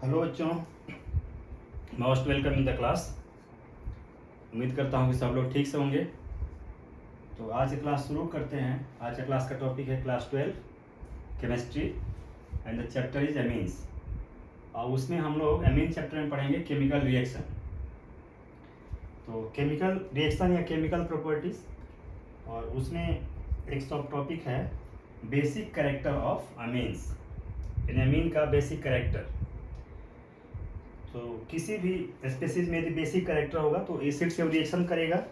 Hello बच्चों, most welcome in the class. उम्मीद करता हूँ कि सब लोग ठीक से होंगे। तो आज की क्लास शुरू करते हैं। आज का क्लास का टॉपिक है class 12 chemistry and the chapter is amines. और उसमें हम लोग एमीन चैप्टर में पढ़ेंगे केमिकल रिएक्शन। तो केमिकल रिएक्शन या केमिकल प्रॉपर्टीज, और उसमें एक सब टॉपिक है basic character of amines. Amine का बेसिक कैरेक्टर। तो किसी भी स्पेसीज में यदि बेसिक कैरेक्टर होगा तो एसिड से रिएक्शन करेगा,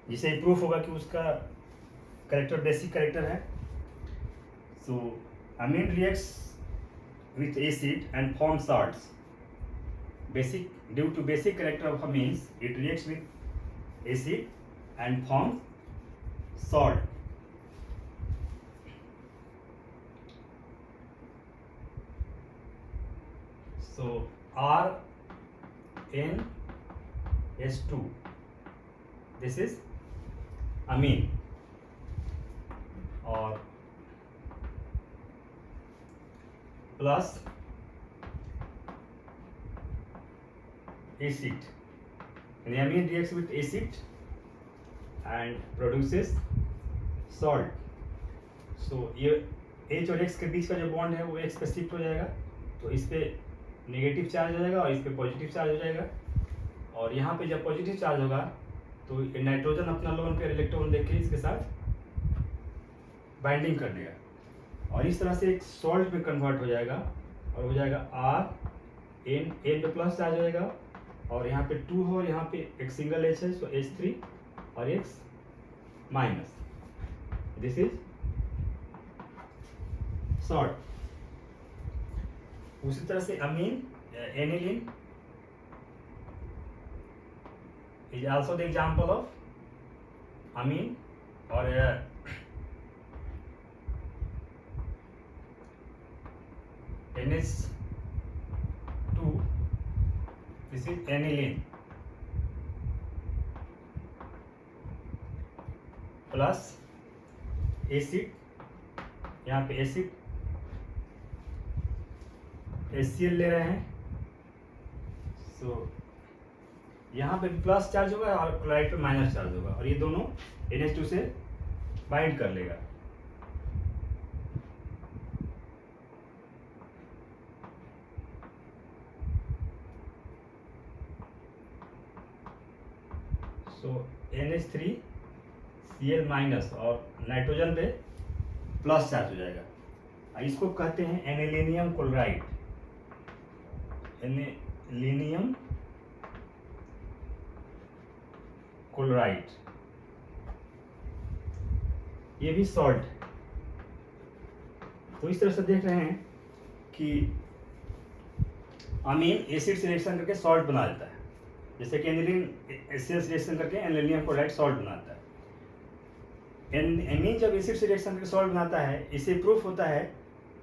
जिसे प्रूफ होगा कि उसका कैरेक्टर बेसिक कैरेक्टर है। So amine reacts with acid and form salts. Basic due to basic character of amines, it reacts with acid and forms salt. So RnS2, this is amine, और plus acid. And amine reacts with acid and produces salt. So ये H और X के बीच का जो bond है वो X पे shift हो जाएगा, तो इस पे नेगेटिव चार्ज हो जाएगा और इस पे पॉजिटिव चार्ज हो जाएगा। और यहाँ पे जब पॉजिटिव चार्ज होगा तो नाइट्रोजन अपना लोन पेयर इलेक्ट्रॉन देके इसके साथ बाइंडिंग कर देगा और इस तरह से एक सॉल्ट में कन्वर्ट हो जाएगा और हो जाएगा Rn पे प्लस चार्ज हो जाएगा और यहाँ पे 2 हो और यहाँ पे एक सिंगल H है, सो H3 और X minus. This is salt. उसी तरह से amine aniline is also the example of amine, और NH2, this is aniline plus acid, यहाँ पे एसिड HCl ले रहे हैं, सो यहाँ पे प्लस चार्ज होगा और क्लोराइड पे माइनस चार्ज होगा और ये दोनों NH2 से बाइंड कर लेगा। सो NH3Cl माइनस और नाइट्रोजन पे प्लस चार्ज हो जाएगा। इसको कहते हैं एनिलीनियम क्लोराइड। एनिलीनियम क्लोराइड ये भी सॉल्ट है। तो इस तरह से देख रहे हैं कि अमीन एसिड से रिएक्शन करके सॉल्ट बना देता है, जैसे कि एनिलीन एसिड से रिएक्शन करके एनिलीनियम क्लोराइड सॉल्ट बनाता है। अमीन जब एसिड से रिएक्शन करके सॉल्ट बनाता है, इससे प्रूफ होता है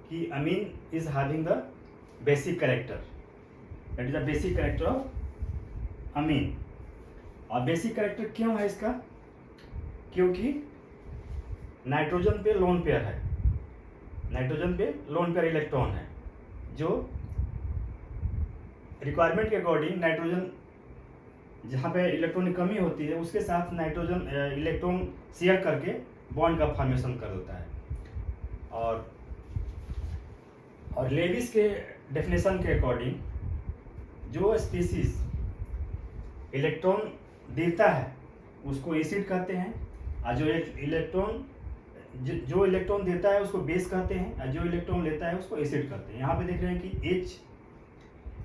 कि amine is having the basic character, that is the basic character of amine. और बेसिक कैरेक्टर क्यों है इसका? क्योंकि नाइट्रोजन पे लोन पेयर है, नाइट्रोजन पे लोन पेयर इलेक्ट्रॉन है, जो रिक्वायरमेंट के अकॉर्डिंग नाइट्रोजन जहाँ पे इलेक्ट्रॉन की कमी होती है उसके साथ नाइट्रोजन इलेक्ट्रॉन शेयर करके बॉन्ड का फॉर्मेशन कर देता है। और लेविस के डेफिनेशन के अकॉर्डिंग जो स्पीसीज इलेक्ट्रॉन देता है उसको एसिड कहते हैं, और जो इलेक्ट्रॉन देता है उसको बेस कहते हैं, और जो इलेक्ट्रॉन लेता है उसको एसिड कहते हैं। यहाँ पे देख रहे हैं कि H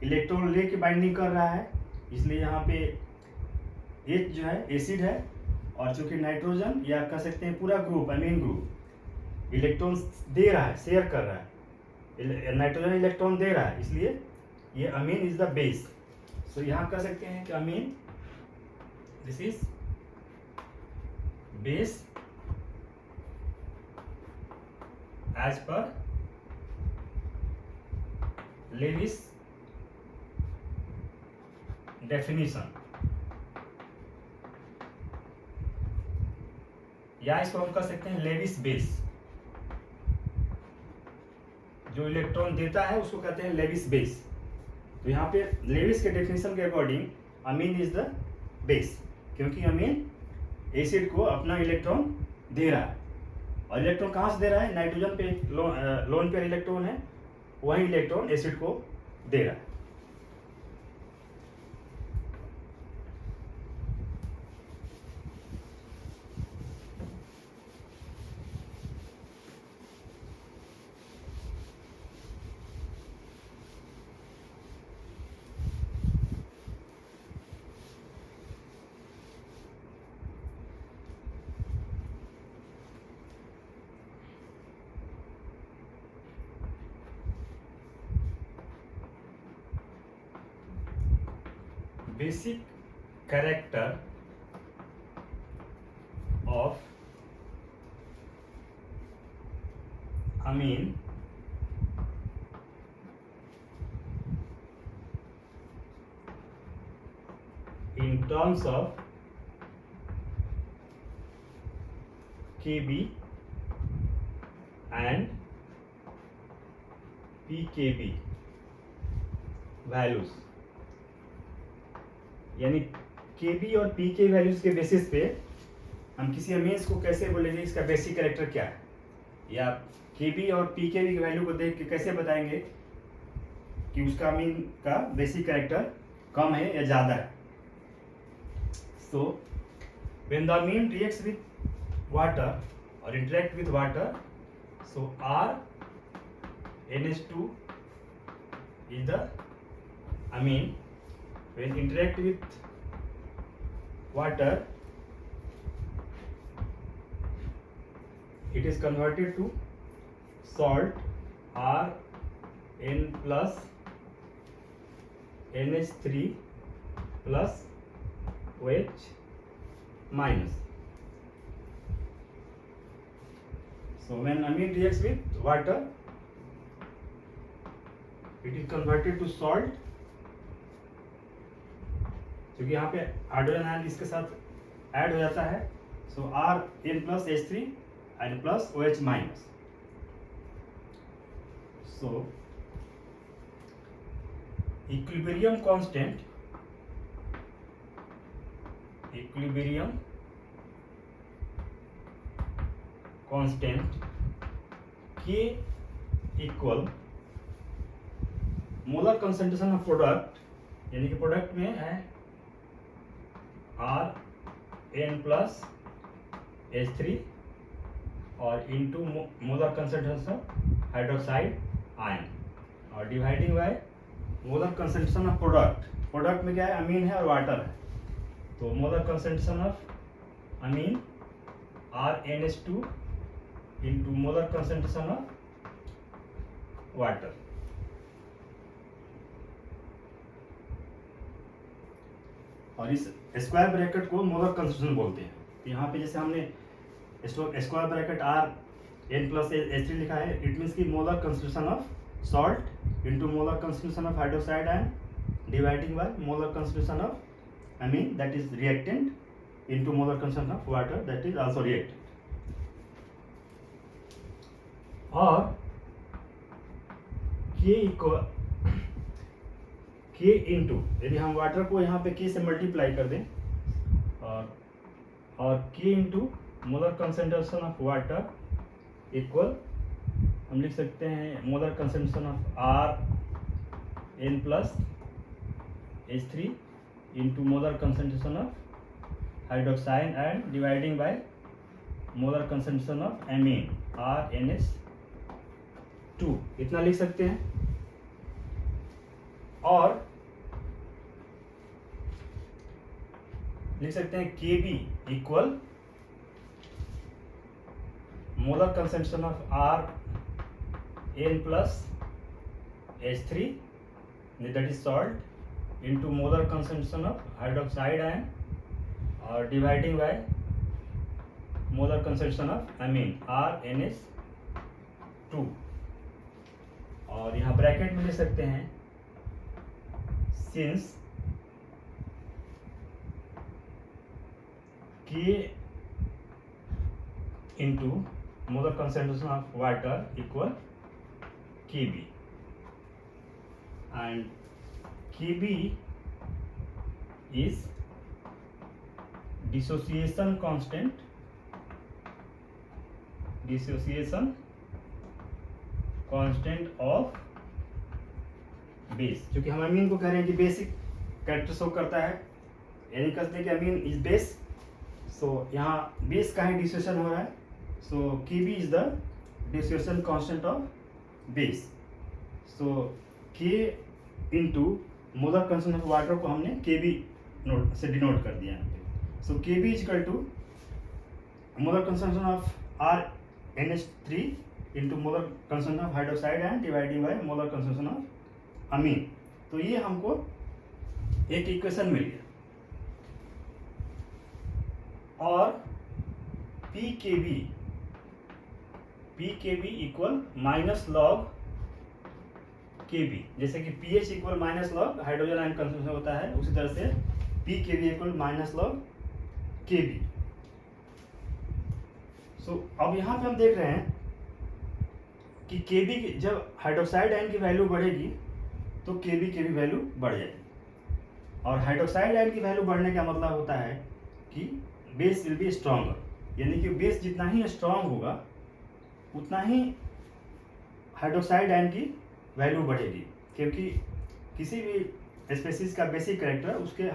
इलेक्ट्रॉन ले के बाइंडिंग कर रहा है, इसलिए यहाँ पे H जो है एसिड है, और चूंकि नाइट्रोजन या कह सकते हैं पूरा ग्रुप अमीन ग्रुप इलेक्ट्रॉन दे रहा है, शेयर कर रहा है, नाइट्रोजन इलेक्ट्रॉन दे रहा है, इसलिए ये amine is the base. So यहाँ कह सकते हैं कि amine this is base as per Lewis definition, या इसको हम कह सकते हैं लेविस बेस, जो इलेक्ट्रॉन देता है उसको कहते हैं लेविस बेस। तो यहाँ पे लेविस के डेफिनेशन के according amine is the base, क्योंकि अमीन एसिड को अपना इलेक्ट्रॉन दे रहा है। और इलेक्ट्रॉन कहाँ से दे रहा है? नाइट्रोजन पे लोन पेयर इलेक्ट्रॉन है, वही इलेक्ट्रॉन एसिड को दे रहा है। Basic character of amine in terms of Kb and pKb values, यानी Kb और pK वैल्यूज के बेसिस पे हम किसी अमीन्स को कैसे बोलेंगे इसका बेसिक कैरेक्टर क्या है, या Kb और pKb की वैल्यू को देख के कैसे बताएंगे कि उसका अमीन का बेसिक कैरेक्टर कम है या ज़्यादा है। So when the amine reacts with water or interact with water, so RNH2 is the amine. When interact with water, it is converted to salt Rn plus NH3 plus OH minus. So when amine reacts with water, it is converted to salt, क्योंकि यहाँ पे hydrogen ion इसके साथ add हो जाता है। सो Rn plus H3 and plus OH minus. So equilibrium constant K equal molar concentration of product, यानी कि प्रोडक्ट में है Rn प्लस H3 और into molar concentration of hydroxide ion और dividing by molar concentration of product में क्या है? Amine है और वाटर है। तो molar concentration of amine RNH2 into molar concentration of water. और इस स्क्वायर ब्रैकेट को मोलर कंसंट्रेशन बोलते हैं। तो यहाँ पे जैसे हमने square bracket Rn plus H3 लिखा है, इट मीन्स की molar concentration of salt into molar concentration of hydroxide ion dividing by molar concentration of amine that is reactant into molar concentration of water that is also reactant. और K into, यदि हम water को यहाँ पे K से multiply कर दें और K into molar concentration of water equal हम लिख सकते हैं molar concentration of Rn plus H3 into molar concentration of hydroxide and dividing by molar concentration of amine RNH2, इतना लिख सकते हैं। और लिख सकते हैं Kb equal molar concentration of Rn plus H3 that is salt into molar concentration of hydroxide ion और dividing by molar concentration of amine RNH2। और यहाँ ब्रैकेट में लिख सकते हैं since K into molar concentration of water equal Kb, and Kb is dissociation constant of base, क्योंकि हम अमीन को कह रहे हैं कि बेसिक कैरेक्टर शो करता है, यानी कहते हैं कि अमीन इज बेस। सो यहाँ बेस का ही डिसोसिएशन हो रहा है, सो Kb is the dissociation constant of base. So K into molar concentration of water को हमने Kb नोट से डिनोट कर दिया यहाँ पे। So Kb is equal to molar concentration of RNH3 into molar concentration of hydroxide and dividing by molar concentration of amine. तो ये हमको एक इक्वेशन मिल गया, और PKB equal minus log Kb, जैसे कि pH equal minus log hydrogen ion concentration होता है, उसी तरह से PKB equal minus log Kb। So अब यहाँ पे हम देख रहे हैं कि Kb की जब हाइड्रोक्साइड आयन की वैल्यू बढ़ेगी तो Kb की भी वैल्यू बढ़ जाएगी, और हाइड्रोक्साइड आयन की वैल्यू बढ़ने का मतलब होता है कि बेस विल बी स्ट्रॉन्गर, यानी कि बेस जितना ही स्ट्रॉन्ग होगा उतना ही हाइड्रोक्साइड आयन की वैल्यू बढ़ेगी, क्योंकि किसी भी स्पेसीज का बेसिक कैरेक्टर उसके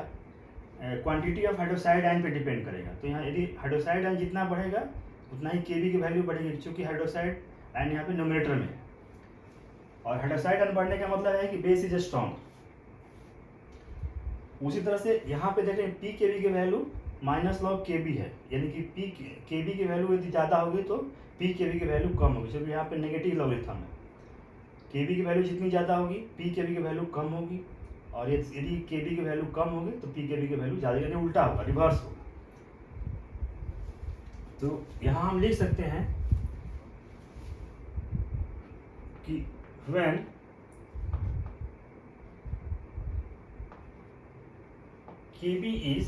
क्वांटिटी ऑफ हाइड्रोक्साइड आयन पे डिपेंड करेगा। तो यहाँ यदि हाइड्रोक्साइड आयन जितना बढ़ेगा उतना ही Kb की वैल्यू बढ़ेगी, क्योंकि हाइड्रोक्साइड आयन यहाँ पे न्यूमरेटर में है, और हाइड्रोक्साइड आयन बढ़ने का मतलब है कि बेस इज स्ट्रॉन्ग। उसी तरह से यहाँ पे देख रहे हैं PKb की वैल्यू माइनस लॉग Kb है, यानी कि Kb की वैल्यू यदि ज़्यादा होगी तो PKb की वैल्यू कम होगी, क्योंकि यहाँ पे नेगेटिव लॉगरिथम है। Kb की वैल्यू जितनी ज़्यादा होगी PKb की वैल्यू कम होगी, और यदि Kb की वैल्यू कम होगी तो PKb की वैल्यू ज़्यादा, यानी उल्टा होगा, रिवर्स होगा। तो यहाँ हम लिख सकते हैं कि when Kb is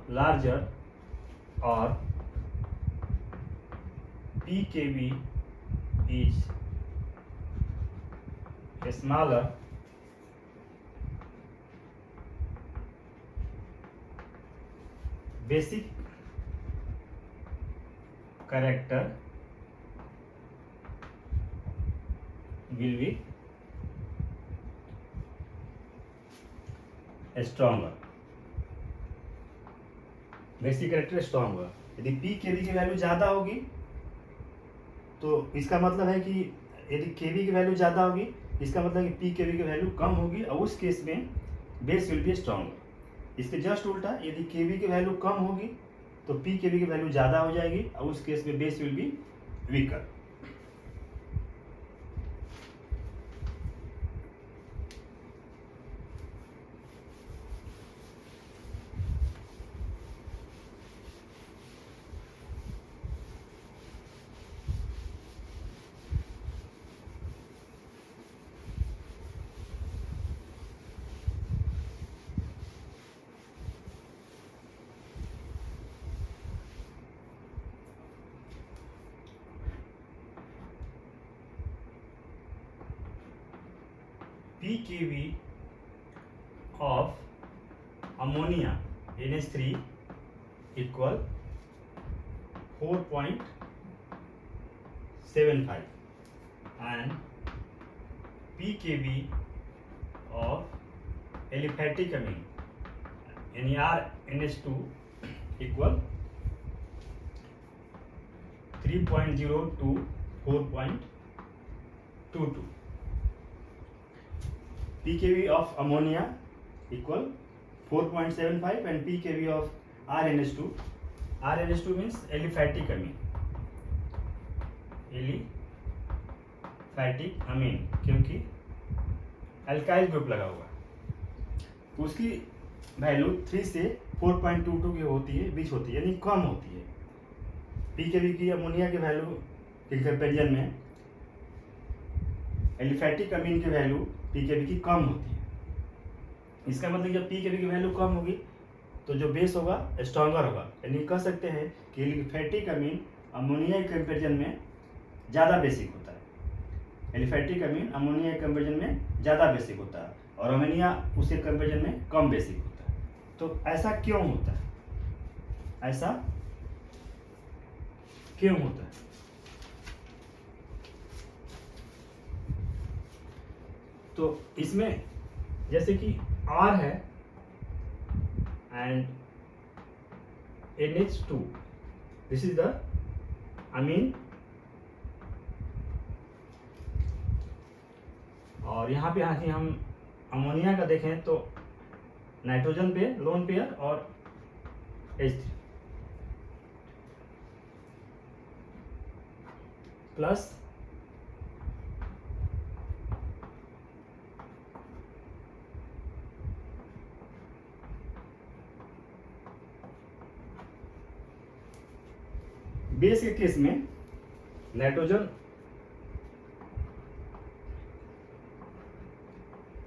larger or PKb is smaller, basic character will be stronger, basic character strong होगा। यदि PKb की वैल्यू ज़्यादा होगी तो इसका मतलब है कि यदि Kb की वैल्यू ज़्यादा होगी इसका मतलब है कि PKb की वैल्यू कम होगी, और उस केस में बेस विल बी स्ट्रॉन्गर। इसके जस्ट उल्टा, यदि Kb की वैल्यू कम होगी तो PKb की वैल्यू ज़्यादा हो जाएगी, और उस केस में base will be weaker. PKb of ammonia NH3 equal 4.75, and PKb of aliphatic amine NaRNH2 equal 3.0 to 4.22. PKb of ammonia equal 4.75 and PKb of RNH2. RNH2 means aliphatic amine. Aliphatic amine, क्योंकि alkyl group लगा हुआ है, तो उसकी value 3 से 4.22 की होती है, बीच होती है, यानी कम होती है। PKb की अमोनिया की वैल्यू के कंपेरिजन में एलिफैटिक अमीन की वैल्यू PKb की कम होती है। इसका मतलब जब PKb की वैल्यू कम होगी तो जो बेस होगा स्ट्रॉन्गर होगा, यानी कह सकते हैं कि एलिफेटिक अमीन अमोनिया के कंपेरिजन में ज़्यादा बेसिक होता है। एलिफेटिक अमीन अमोनिया के कंपेरिजन में ज़्यादा बेसिक होता है और अमोनिया उसके कंपेरिजन में कम बेसिक होता है। तो ऐसा क्यों होता है? ऐसा क्यों होता है? तो इसमें जैसे कि R है and NH2, this is the amine, और यहाँ पे हम अमोनिया का देखें तो नाइट्रोजन पे लोन पेयर और H3 प्लस बेस के केस में नाइट्रोजन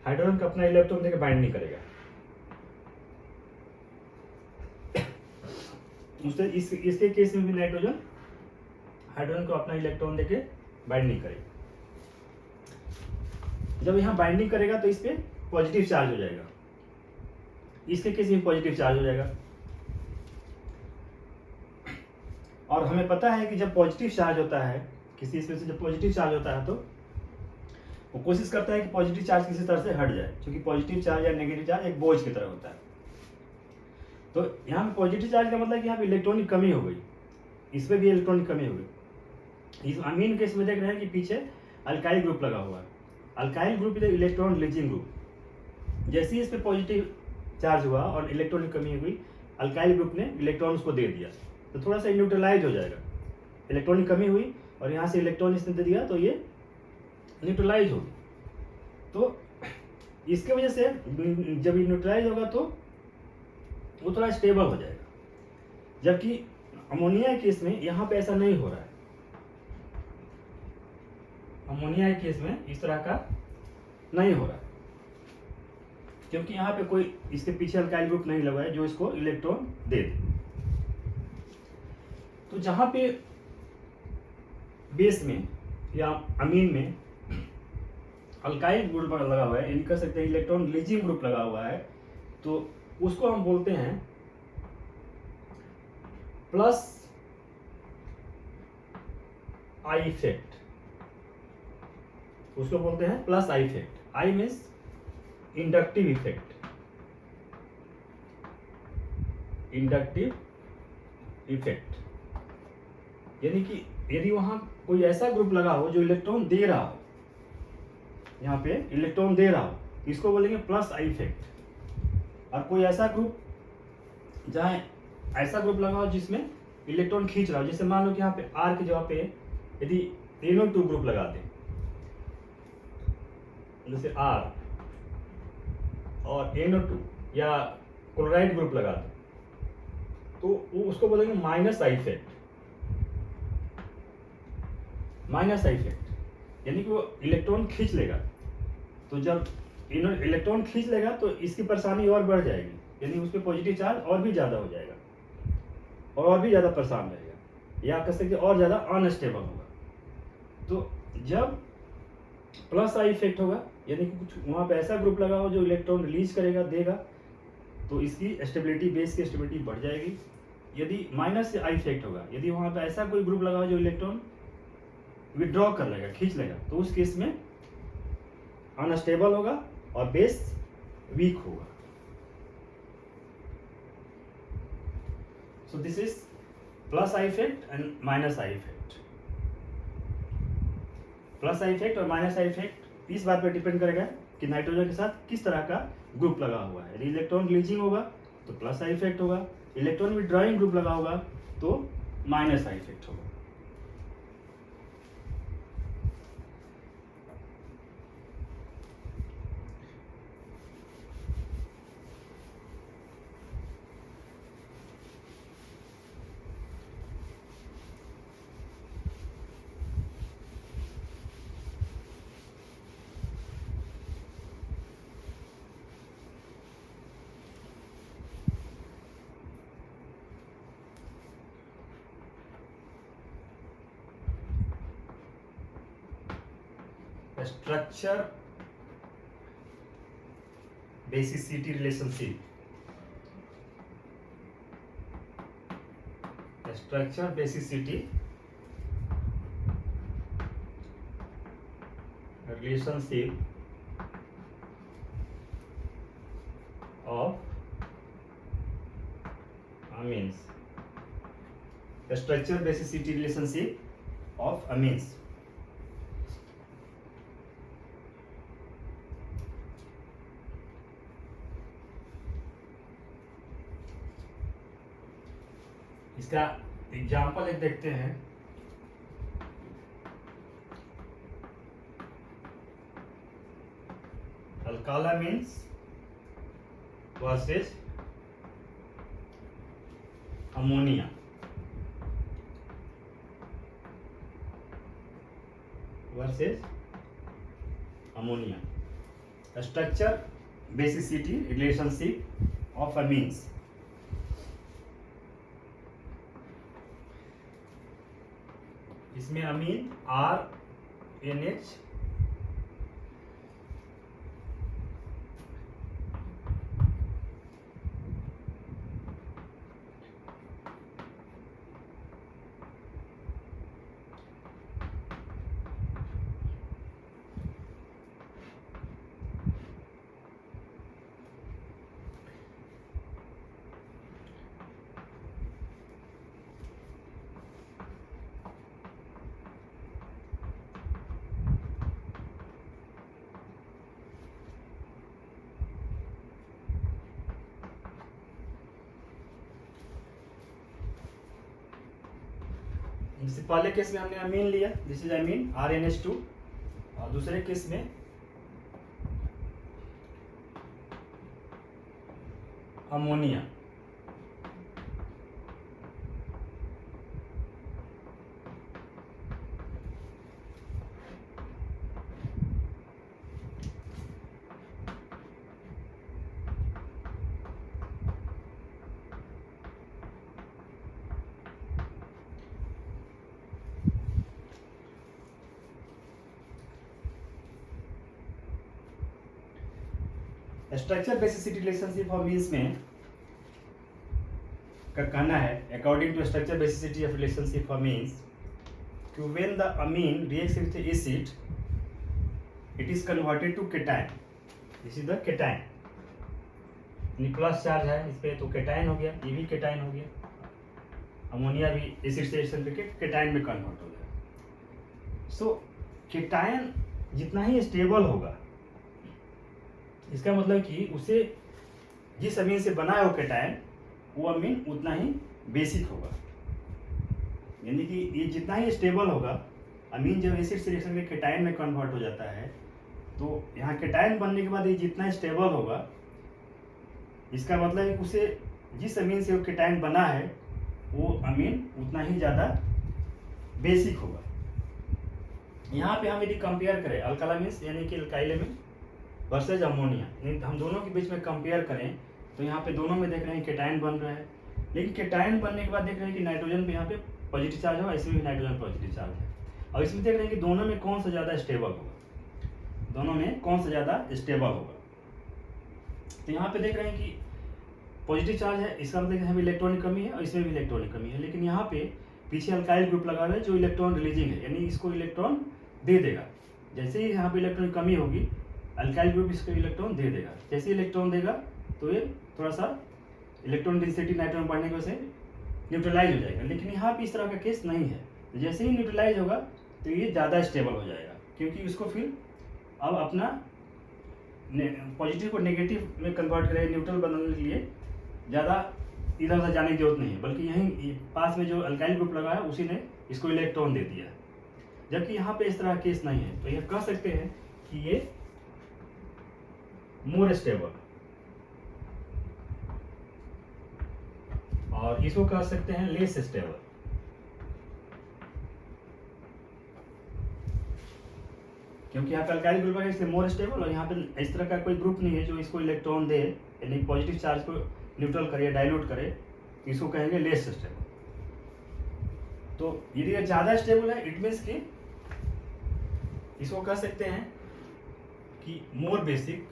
हाइड्रोजन का अपना इलेक्ट्रॉन देके बाइंड नहीं करेगा, उससे इसके केस में भी नाइट्रोजन हाइड्रोजन को अपना इलेक्ट्रॉन देके बाइंड नहीं करेगा। जब यहाँ बाइंडिंग करेगा तो इस पे पॉजिटिव चार्ज हो जाएगा, इसके केस में पॉजिटिव चार्ज हो जाएगा। और हमें पता है कि जब पॉजिटिव चार्ज होता है किसी इसमें से, जब पॉजिटिव चार्ज होता है तो वो कोशिश करता है कि पॉजिटिव चार्ज किसी तरह से हट जाए, क्योंकि पॉजिटिव चार्ज या नेगेटिव चार्ज एक बोझ की तरह होता है। तो यहाँ पे पॉजिटिव चार्ज का मतलब कि यहाँ पे इलेक्ट्रॉन की कमी हो गई, इसमें भी इलेक्ट्रॉन की कमी हो गई। इस अमीन केस में देख रहे हैं कि पीछे अल्काइल ग्रुप लगा हुआ है, alkyl group is electron releasing group. जैसे ही इस पर पॉजिटिव चार्ज हुआ और इलेक्ट्रॉन की कमी हुई, अल्काइल ग्रुप ने इलेक्ट्रॉन उसको दे दिया, तो थोड़ा सा न्यूट्रलाइज हो जाएगा। इलेक्ट्रॉन की कमी हुई और यहाँ से इलेक्ट्रॉन इसने दे दिया तो ये न्यूट्रलाइज होगी। तो इसके वजह से जब ये न्यूट्रलाइज होगा तो वो थोड़ा स्टेबल हो जाएगा, जबकि अमोनिया के केस में यहाँ पे ऐसा नहीं हो रहा है। अमोनिया के केस में इस तरह का नहीं हो रहा है, क्योंकि यहाँ पे कोई इसके पीछे अल्काइल ग्रुप नहीं लगा है जो इसको इलेक्ट्रॉन दे दे। तो जहाँ पे बेस में या अमीन में अल्काइल ग्रुप लगा हुआ है, यानी कह सकते हैं इलेक्ट्रॉन रिलीजिंग ग्रुप लगा हुआ है, तो उसको हम बोलते हैं प्लस आई इफेक्ट। उसको बोलते हैं plus I effect. I means inductive effect, inductive effect, यानी कि यदि वहां कोई ऐसा ग्रुप लगा हो जो इलेक्ट्रॉन दे रहा हो, यहाँ पे इलेक्ट्रॉन दे रहा हो, इसको बोलेंगे प्लस आई इफेक्ट। और कोई ऐसा ग्रुप जहाँ ऐसा ग्रुप लगा हो जिसमें इलेक्ट्रॉन खींच रहा हो, जैसे मान लो कि यहाँ पे R की जगह पे यदि NO2 ग्रुप लगा दें, जैसे R और NO2 या क्लोराइड ग्रुप लगा दें, तो वो उसको बोलेंगे minus I effect. Minus I effect यानी कि वो इलेक्ट्रॉन खींच लेगा, तो जब इलेक्ट्रॉन खींच लेगा तो इसकी परेशानी और बढ़ जाएगी, यानी उस पर पॉजिटिव चार्ज और भी ज़्यादा हो जाएगा और भी ज़्यादा परेशान रहेगा, या कह सकते और ज़्यादा अनस्टेबल होगा। तो जब प्लस आई इफेक्ट होगा, यानी कि कुछ वहाँ पे ऐसा ग्रुप लगा हो जो इलेक्ट्रॉन रिलीज करेगा, देगा, तो इसकी स्टेबिलिटी, बेस की स्टेबिलिटी बढ़ जाएगी। यदि माइनस आई इफेक्ट होगा, यदि वहाँ पे ऐसा कोई ग्रुप लगा हो जो इलेक्ट्रॉन विड्रॉ कर लेगा, खींच लेगा, तो उस केस में अनस्टेबल होगा और बेस वीक होगा। So this is plus I effect and minus I effect. Plus I effect और माइनस आई इफेक्ट इस बात पर डिपेंड करेगा कि नाइट्रोजन के साथ किस तरह का ग्रुप लगा हुआ है। यदि इलेक्ट्रॉन रिलीजिंग होगा तो प्लस आई इफेक्ट होगा, इलेक्ट्रॉन विड्रॉइंग ग्रुप लगा होगा तो माइनस आई इफेक्ट होगा। structure basicity relationship. Structure basicity relationship of amines. The structure basicity relationship of amines. इसका एग्जाम्पल एक देखते हैं। Alkylamines versus ammonia. Structure basicity relationship of amines. इसमें अमीन RNH इससे पहले केस में हमने अमीन लिया, दिस इज अमीन RNH2, और दूसरे केस में ammonia. Structure basicity relationship of amines में का कहना है, according to structure basicity of relationship of amines, कि when the amine reacts with acid it is converted to cation. This is the cation, plus charge है इस पे तो cation हो गया, ये भी केटायन हो गया। अमोनिया भी एसिड से रिएक्शन करके केटायन में कन्वर्ट हो गया। सो केटायन जितना ही स्टेबल होगा, इसका मतलब कि उसे जिस अमीन से बना है वो केटायन, वो अमीन उतना ही बेसिक होगा। यानी कि ये जितना ही स्टेबल होगा, अमीन जब एसिड से रिएक्शन में केटायन में कन्वर्ट हो जाता है, तो यहाँ केटायन बनने के बाद ये जितना स्टेबल होगा, इसका मतलब है कि उसे जिस अमीन से वो केटायन बना है वो अमीन उतना ही ज़्यादा बेसिक होगा। यहाँ पे हम यदि कंपेयर करें अल्कालामीन्स यानी कि अल्काइल अमीन वर्सेज अमोनिया, हम दोनों के बीच में कंपेयर करें तो यहाँ पे दोनों में देख रहे हैं केटायन बन रहा है, लेकिन केटायन बनने के बाद देख रहे हैं कि नाइट्रोजन पे यहाँ पे पॉजिटिव चार्ज होगा, इसमें भी नाइट्रोजन पॉजिटिव चार्ज है। और इसमें देख रहे हैं कि दोनों में कौन सा ज़्यादा स्टेबल होगा, तो यहाँ पे देख रहे हैं कि पॉजिटिव चार्ज है, इसका मतलब यहाँ पे इलेक्ट्रॉनिक कमी है और इसमें भी इलेक्ट्रॉनिक कमी है, लेकिन यहाँ पे पीछे अल्काइल ग्रुप लगा हुआ है जो इलेक्ट्रॉन रिलीजिंग है, यानी इसको इलेक्ट्रॉन दे देगा। जैसे ही यहाँ पे इलेक्ट्रॉनिक कमी होगी, अल्काइल ग्रुप इसको इलेक्ट्रॉन दे देगा। जैसे इलेक्ट्रॉन देगा तो ये थोड़ा सा इलेक्ट्रॉन डेंसिटी नाइट्रोजन बढ़ने की वजह से न्यूट्रलाइज हो जाएगा, लेकिन यहाँ पे इस तरह का केस नहीं है। तो जैसे ही न्यूट्रलाइज होगा तो ये ज़्यादा स्टेबल हो जाएगा, क्योंकि उसको फिर अब अपना पॉजिटिव को नेगेटिव में कन्वर्ट करें, न्यूट्रल बनाने के लिए ज़्यादा इधर उधर जाने की जरूरत नहीं है, बल्कि यहीं पास में जो अल्काइल ग्रुप लगा है उसी ने इसको इलेक्ट्रॉन दे दिया। जबकि यहाँ पे इस तरह केस नहीं है, तो यह कह सकते हैं कि ये मोर स्टेबल, और इसको कह सकते हैं लेस स्टेबल। क्योंकि यहाँ पे अल्काइल ग्रुप है इसलिए मोर स्टेबल, और यहाँ पे इस तरह का कोई ग्रुप नहीं है जो इसको इलेक्ट्रॉन दे, यानी पॉजिटिव चार्ज को न्यूट्रल करे, डाइल्यूट करे, तो इसको कहेंगे लेस स्टेबल। तो यदि ये ज़्यादा स्टेबल है, इट मीन्स कि इसको कह सकते हैं कि मोर बेसिक,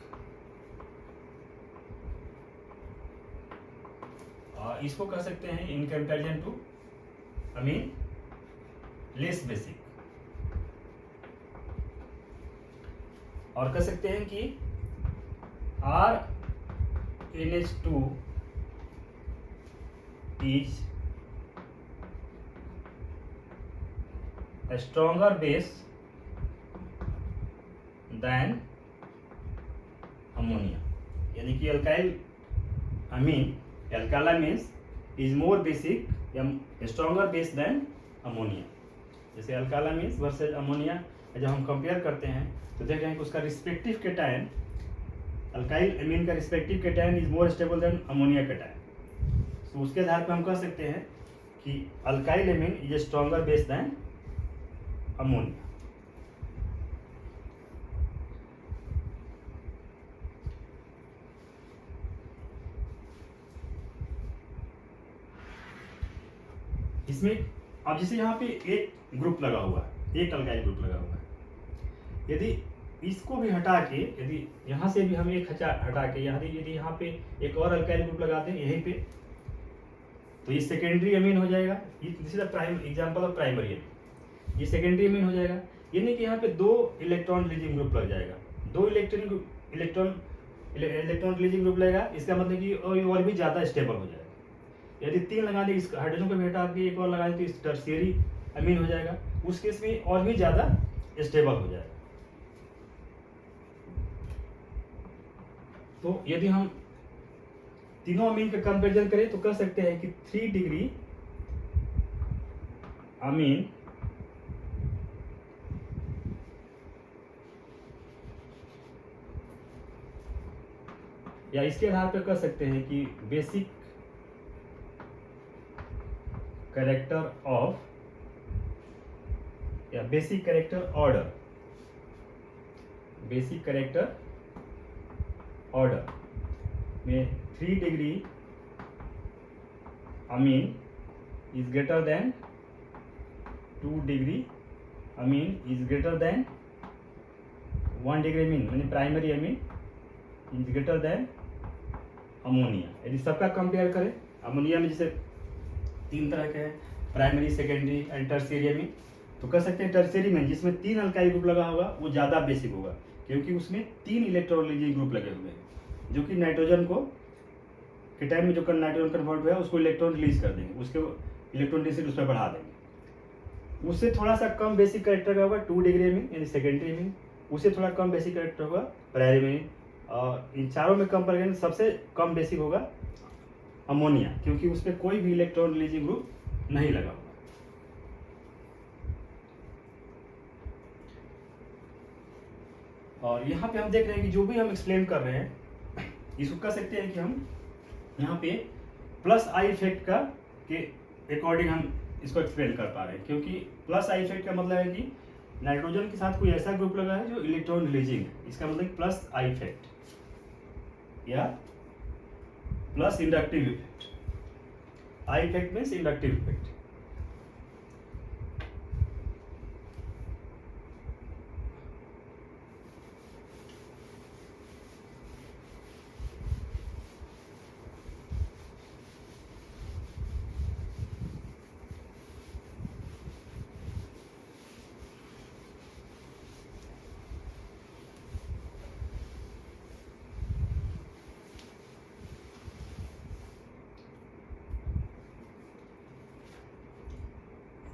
इसको कह सकते हैं in comparison to amine less basic, और कह सकते हैं कि RNH2 is a stronger base than ammonia, यानी कि alkyl amine, alkyl amines is more basic या स्ट्रॉन्गर बेस देन अमोनिया। जैसे अल्काला मीन्स वर्सेज अमोनिया जब हम कंपेयर करते हैं तो देख रहे हैं कि उसका रिस्पेक्टिव केटायन, अल्काइल अमीन का respective cation is more stable than ammonia cation. तो उसके आधार पर हम कह सकते हैं कि alkyl amine is a stronger base than ammonia. इसमें अब जैसे यहाँ पे एक ग्रुप लगा हुआ है, एक अल्काइल ग्रुप लगा हुआ है, यदि इसको भी हटा के, यदि यहाँ से भी हम एक हटा के यदि यहाँ पे एक और अल्काइल ग्रुप लगाते हैं यहीं पे, तो ये सेकेंडरी अमीन हो जाएगा। This is the prime example of primary amine, ये सेकेंडरी अमीन हो जाएगा। यानी कि यहाँ पे 2 इलेक्ट्रॉन रिलीजिंग ग्रुप लग जाएगा, 2 इलेक्ट्रॉन रिलीजिंग ग्रुप लगेगा। इसका मतलब कि और भी ज़्यादा स्टेबल हो जाएगा। यदि 3 लगा दें, इस हाइड्रोजन को भी हटा के एक और लगा दें तो इस टर्शियरी अमीन हो जाएगा, उस केस में और भी ज़्यादा स्टेबल हो जाएगा। तो यदि हम तीनों अमीन का कंपैरिजन करें तो कह सकते हैं कि 3 डिग्री अमीन या इसके आधार पर कह सकते हैं कि बेसिक कैरेक्टर ऑफ या basic character order, basic character order में 3 degree amine is greater than 2 degree amine is greater than 1 degree amine, यानी primary amine is greater than ammonia. यदि सबका कंपेयर करें, अमोनिया में जैसे 3 तरह के हैं, प्राइमरी, सेकेंडरी एंड टर्शियरी अमीन, तो कह सकते हैं टर्शियरी में जिसमें 3 अल्काइल ग्रुप लगा होगा वो ज़्यादा बेसिक होगा, क्योंकि उसमें 3 इलेक्ट्रॉन रिलीजिंग ग्रुप लगे हुए हैं जो कि नाइट्रोजन को के टाइम में जो नाइट्रोजन कन्वर्ट हुआ है उसको इलेक्ट्रॉन रिलीज कर देंगे, उसके इलेक्ट्रॉन डेंसिटी उस पर बढ़ा देंगे। उससे थोड़ा सा कम बेसिक कैरेक्टर का होगा 2 डिग्री अमीन यानी सेकेंडरी अमीन, उससे थोड़ा कम बेसिक कैरेक्टर होगा प्राइमरी अमीन, और इन चारों में कंपेयर सबसे कम बेसिक होगा अमोनिया, क्योंकि उस पर कोई भी इलेक्ट्रॉन रिलीजिंग ग्रुप नहीं लगा हुआ। और यहाँ पे हम देख रहे हैं कि जो भी हम एक्सप्लेन कर रहे हैं इसको कह सकते हैं कि हम यहाँ पे प्लस आई इफेक्ट का के अकॉर्डिंग हम इसको एक्सप्लेन कर पा रहे हैं, क्योंकि प्लस आई इफेक्ट का मतलब है कि नाइट्रोजन के साथ कोई ऐसा ग्रुप लगा है जो इलेक्ट्रॉन रिलीजिंग है, इसका मतलब प्लस आई इफेक्ट या plus inductive effect. I effect means inductive effect.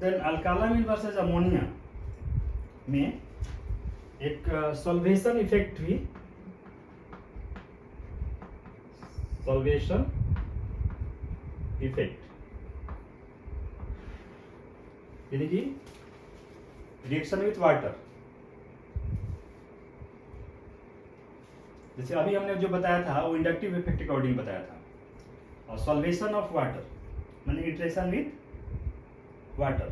Then alkylamine versus ammonia में एक सॉल्वेशन इफेक्ट भी, सॉल्वेशन इफेक्ट यानी कि रिएक्शन विथ वाटर, जैसे अभी हमने जो बताया था वो इंडक्टिव इफेक्ट अकॉर्डिंग बताया था, और सॉल्वेशन ऑफ वाटर माने interaction with water.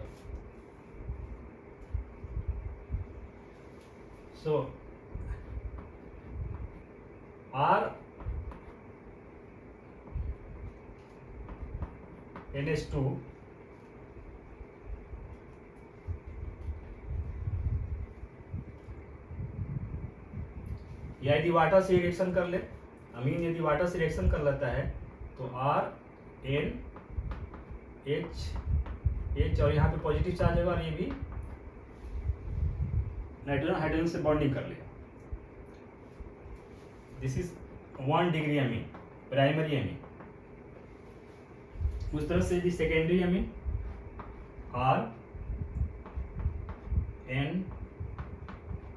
So RNH2 is या यदि वाटर से रिएक्शन कर ले, अमीन यदि वाटर से रिएक्शन कर लेता है तो RNH और यहाँ पे पॉजिटिव चार्ज होगा और ये भी नाइट्रोजन हाइड्रोजन से बॉन्डिंग कर लेगा। This is 1 degree Amin, primary amine. उस तरह से यदि सेकेंडरी अमीन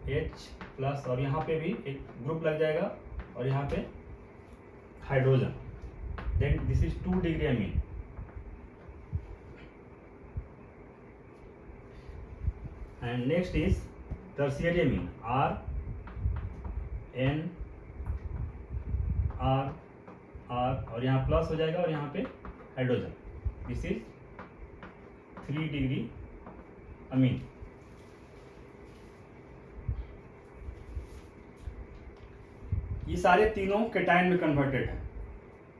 RNH प्लस और यहाँ पे भी एक ग्रुप लग जाएगा और यहाँ पे hydrogen, then this is 2 degree amine. And next is tertiary amine RNR और यहाँ प्लस हो जाएगा और यहाँ पे hydrogen, this is 3 degree amine. ये सारे तीनों कैटायन में कन्वर्टेड है,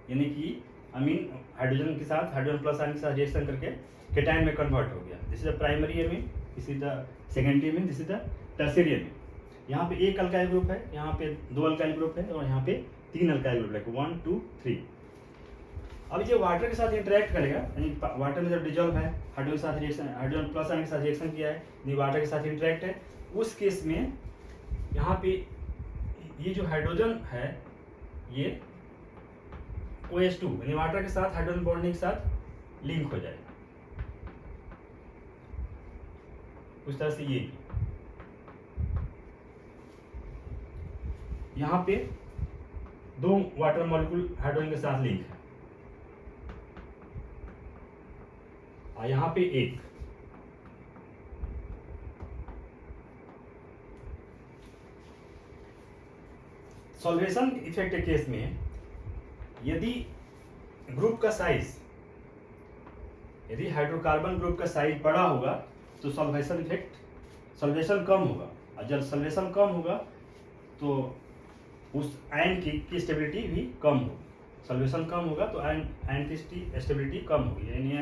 यानी कि अमीन हाइड्रोजन के साथ हाइड्रोजन प्लस आयन के साथ रिएक्शन करके कैटायन में कन्वर्ट हो गया। This is the primary amine, this is the secondary amine, this is the tertiary amine. यहाँ पे एक अल्काइल ग्रुप है, यहाँ पे 2 अल्काइल ग्रुप है और यहाँ पे 3 अल्काइल ग्रुप है, 1 2 3। अब ये वाटर के साथ इंटरेक्ट करेगा, यानी वाटर में जब डिजॉल्व है, हाइड्रोजन के साथ रिएक्शन, हाइड्रोजन प्लस आयन के साथ रिएक्शन किया है, यदि वाटर के साथ इंटरेक्ट है, उस केस में यहाँ पे ये जो हाइड्रोजन है ये OH2 यानी वाटर के साथ हाइड्रोजन बॉन्डिंग के साथ लिंक हो जाएगा। उस तरह से ये यहाँ पे 2 वाटर मॉलिक्यूल हाइड्रोजन के साथ लिंक है और यहाँ पे एक। सॉल्वेशन इफेक्ट के केस में यदि ग्रुप का साइज, यदि हाइड्रोकार्बन ग्रुप का साइज बड़ा होगा तो सॉल्वेशन कम होगा, और जब सॉल्वेशन कम होगा तो उस आयन की स्टेबिलिटी भी कम होगी। सॉल्वेशन कम होगा तो आयन की स्टेबिलिटी कम होगी, यानी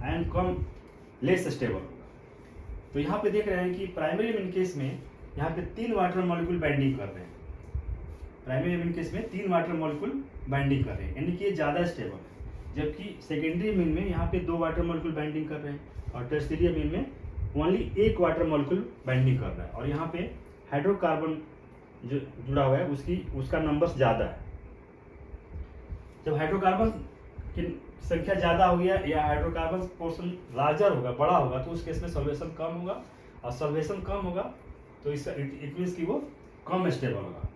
आयन कम लेस स्टेबल होगा। तो यहाँ पे देख रहे हैं कि प्राइमरी अमीन केस में यहाँ पे 3 वाटर मॉलिक्यूल बाइंडिंग कर रहे हैं। प्राइमरी अमीन केस में 3 वाटर मॉलिक्यूल बाइंडिंग कर रहे हैं, यानी कि ये ज़्यादा स्टेबल है। जबकि सेकेंडरी अमीन में यहाँ पे 2 वाटर मॉलिक्यूल बाइंडिंग कर रहे हैं और टर्शियरी अमीन में ओनली 1 वाटर मॉलिक्यूल बाइंडिंग कर रहा है, और यहाँ पे हाइड्रोकार्बन जो जुड़ा हुआ है उसका नंबर्स ज़्यादा है। जब हाइड्रोकार्बन की संख्या ज़्यादा होगी या हाइड्रोकार्बन पोर्शन लार्जर होगा, बड़ा होगा, तो उस केस में सॉल्वेशन कम होगा, और सॉल्वेशन कम होगा तो इसका इट मीन्स कि वो कम स्टेबल होगा।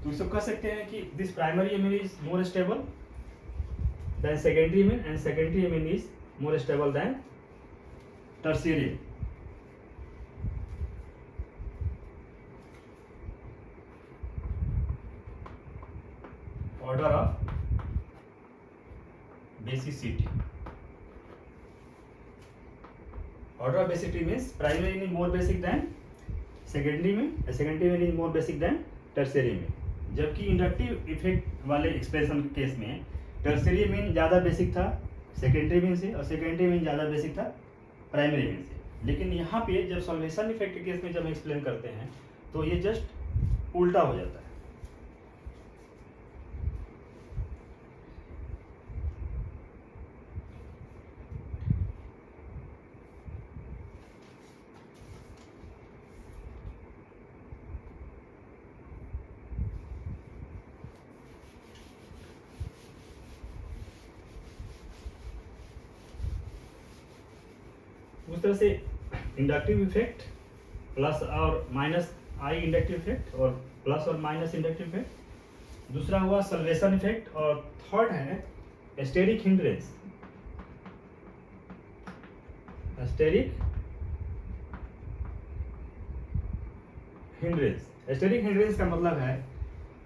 तो इसको कह सकते हैं कि this primary amine is more stable than secondary amine and secondary amine is more stable than tertiary. Order of basicity, order of basicity means primary amine more basic than secondary amine, secondary amine is more basic than tertiary amine. जबकि inductive effect वाले expression के case में tertiary amine ज़्यादा basic था secondary amine से और secondary amine ज़्यादा basic था प्राइमरी अमीन से। लेकिन यहाँ पे जब सॉल्वेशन इफेक्ट के केस में जब हम एक्सप्लेन करते हैं तो ये जस्ट उल्टा हो जाता है। उस तरह से इंडक्टिव इफेक्ट प्लस और माइनस आई इंडक्टिव इफेक्ट और प्लस और माइनस इंडक्टिव इफेक्ट। दूसरा हुआ सल्वेशन इफेक्ट और थर्ड है स्टेरिक हिंड्रेंस। स्टेरिक हिंड्रेंस का मतलब है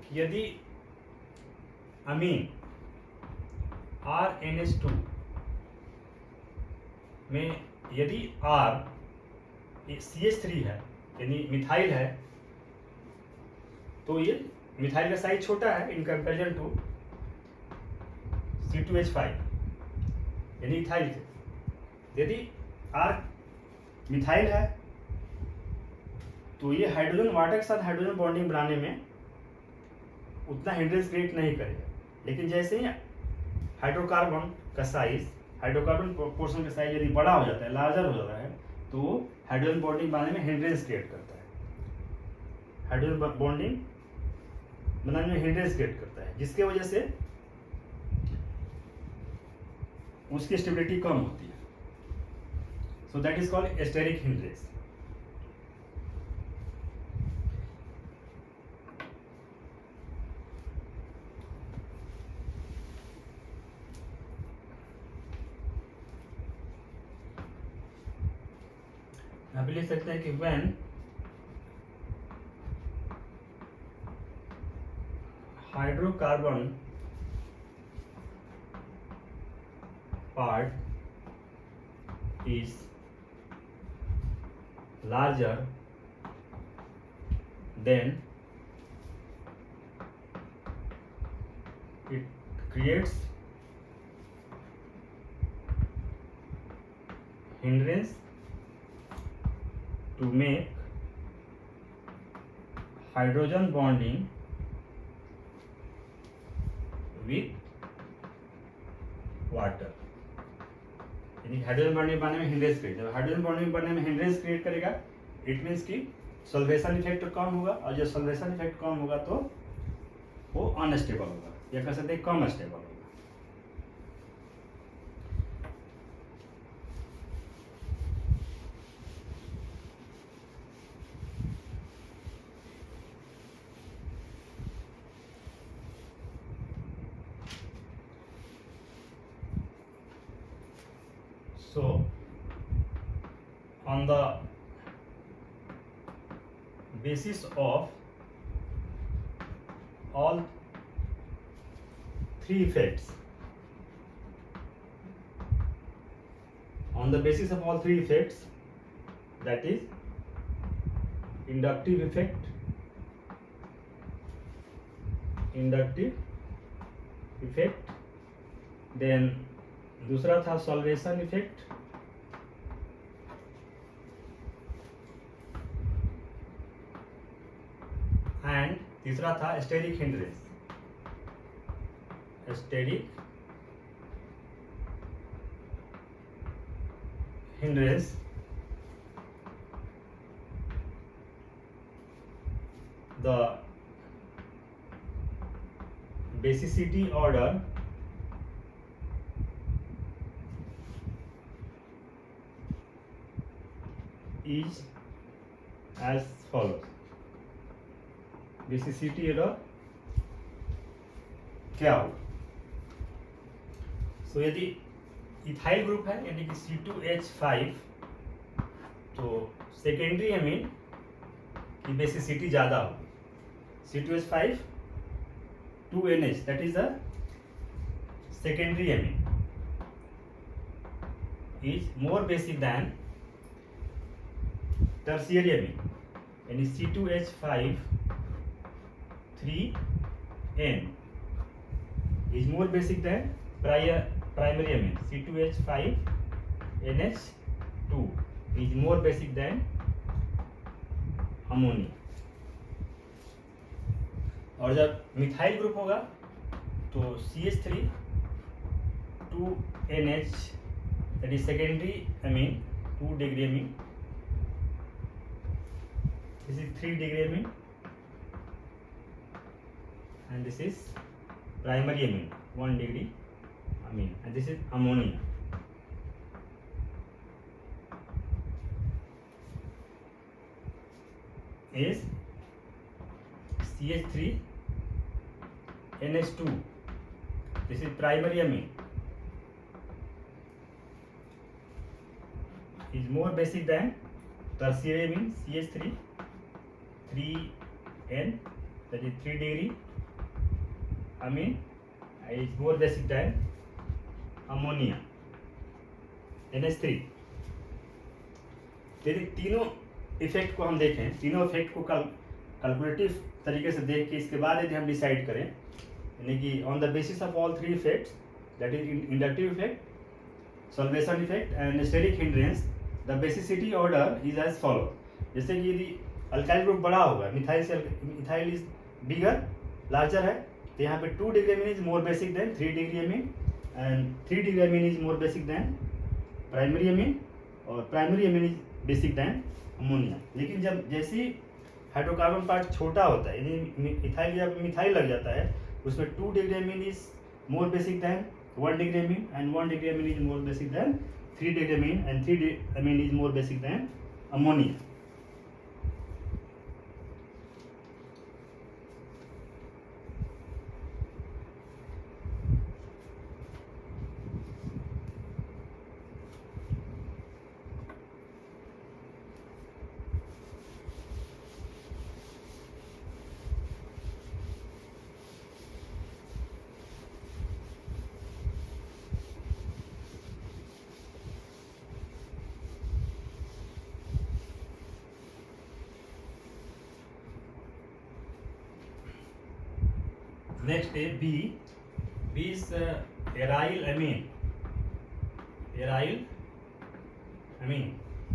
कि यदि अमीन RNH2 में यदि R CH3 है यानी मिथाइल है, तो ये मिथाइल का साइज छोटा है इन कंपेरिजन टू C2H5 यानी इथाइल से। यदि R मिथाइल है तो ये हाइड्रोजन वाटर के साथ हाइड्रोजन बॉन्डिंग बनाने में उतना हिंड्रेंस क्रिएट नहीं करेगा, लेकिन जैसे ही हाइड्रोकार्बन का साइज, हाइड्रोकार्बन पोर्शन का साइज यदि बड़ा हो जाता है, लार्जर हो जाता है, तो वो हाइड्रोजन बॉन्डिंग बनाने में हिंड्रेंस क्रिएट करता है, हाइड्रोजन बॉन्डिंग बनाने में हिंड्रेंस क्रिएट करता है, जिसके वजह से उसकी स्टेबिलिटी कम होती है। So that is called steric hindrance. यहाँ पे लिख सकते हैं कि when hydrocarbon part is larger then it creates hindrance to make hydrogen bonding with water। यानी हाइड्रोजन बॉन्डिंग बनने में हिंड्रेंस क्रिएट, जब हाइड्रोजन बॉन्डिंग बनने में हिंड्रेंस क्रिएट करेगा इट मीन्स कि सॉल्वेशन इफेक्ट कम होगा, और जब सॉल्वेशन इफेक्ट कम होगा तो वो अनस्टेबल होगा, या कह सकते हैं कम स्टेबल होगा। So on the basis of all three effects, that is inductive effect, then दूसरा था सॉल्वेशन इफेक्ट, एंड तीसरा था steric hindrance. The basicity order is as follows। Basicity एरर क्या होगा? सो यदि इथाइल ग्रुप है यानी कि C2H5, तो सेकेंडरी एमीन की बेसिसिटी ज़्यादा होगी। C2H5 2NH, that is the secondary amine, is more basic then tertiary amine, यानी C2H5 3N is more basic than primary amine। C2H5NH2 is more basic than ammonia। और जब methyl group होगा तो CH3 2NH, that is secondary amine, 2 degree amine, this is 3 degree amine, and this is primary amine 1 degree amine, and this is ammonia। is CH3NH2, this is primary amine, is more basic than tertiary amine CH3 3N, that is 3 degree amine, is more basic than ammonia NH3। यदि तीनों effect को हम देखें, तीनों effect को calculative तरीके से देख के इसके बाद यदि हम डिसाइड करें, यानी कि on the basis of all three effects, that is inductive effect, solvation effect and steric hindrance, the basicity order is as follow. जैसे कि यदि अल्काइल ग्रुप बड़ा होगा, मिथाइल से मिथाइल इज बिगर लार्जर है, तो यहाँ पे 2 degree amine is more basic than 3 degree amine, and 3 degree amine is more basic than primary amine, और primary amine is basic than ammonia. लेकिन जब जैसे ही हाइड्रोकार्बन पार्ट छोटा होता है, यानी इथाइल जब मिथाइल लग जाता है, उसमें 2 degree amine is more basic than 1 degree amine, and 1 degree amine is more basic than 3 degree amine, and 3 degree amine is more basic than ammonia. Next है B. B is aryl amine. Aryl amine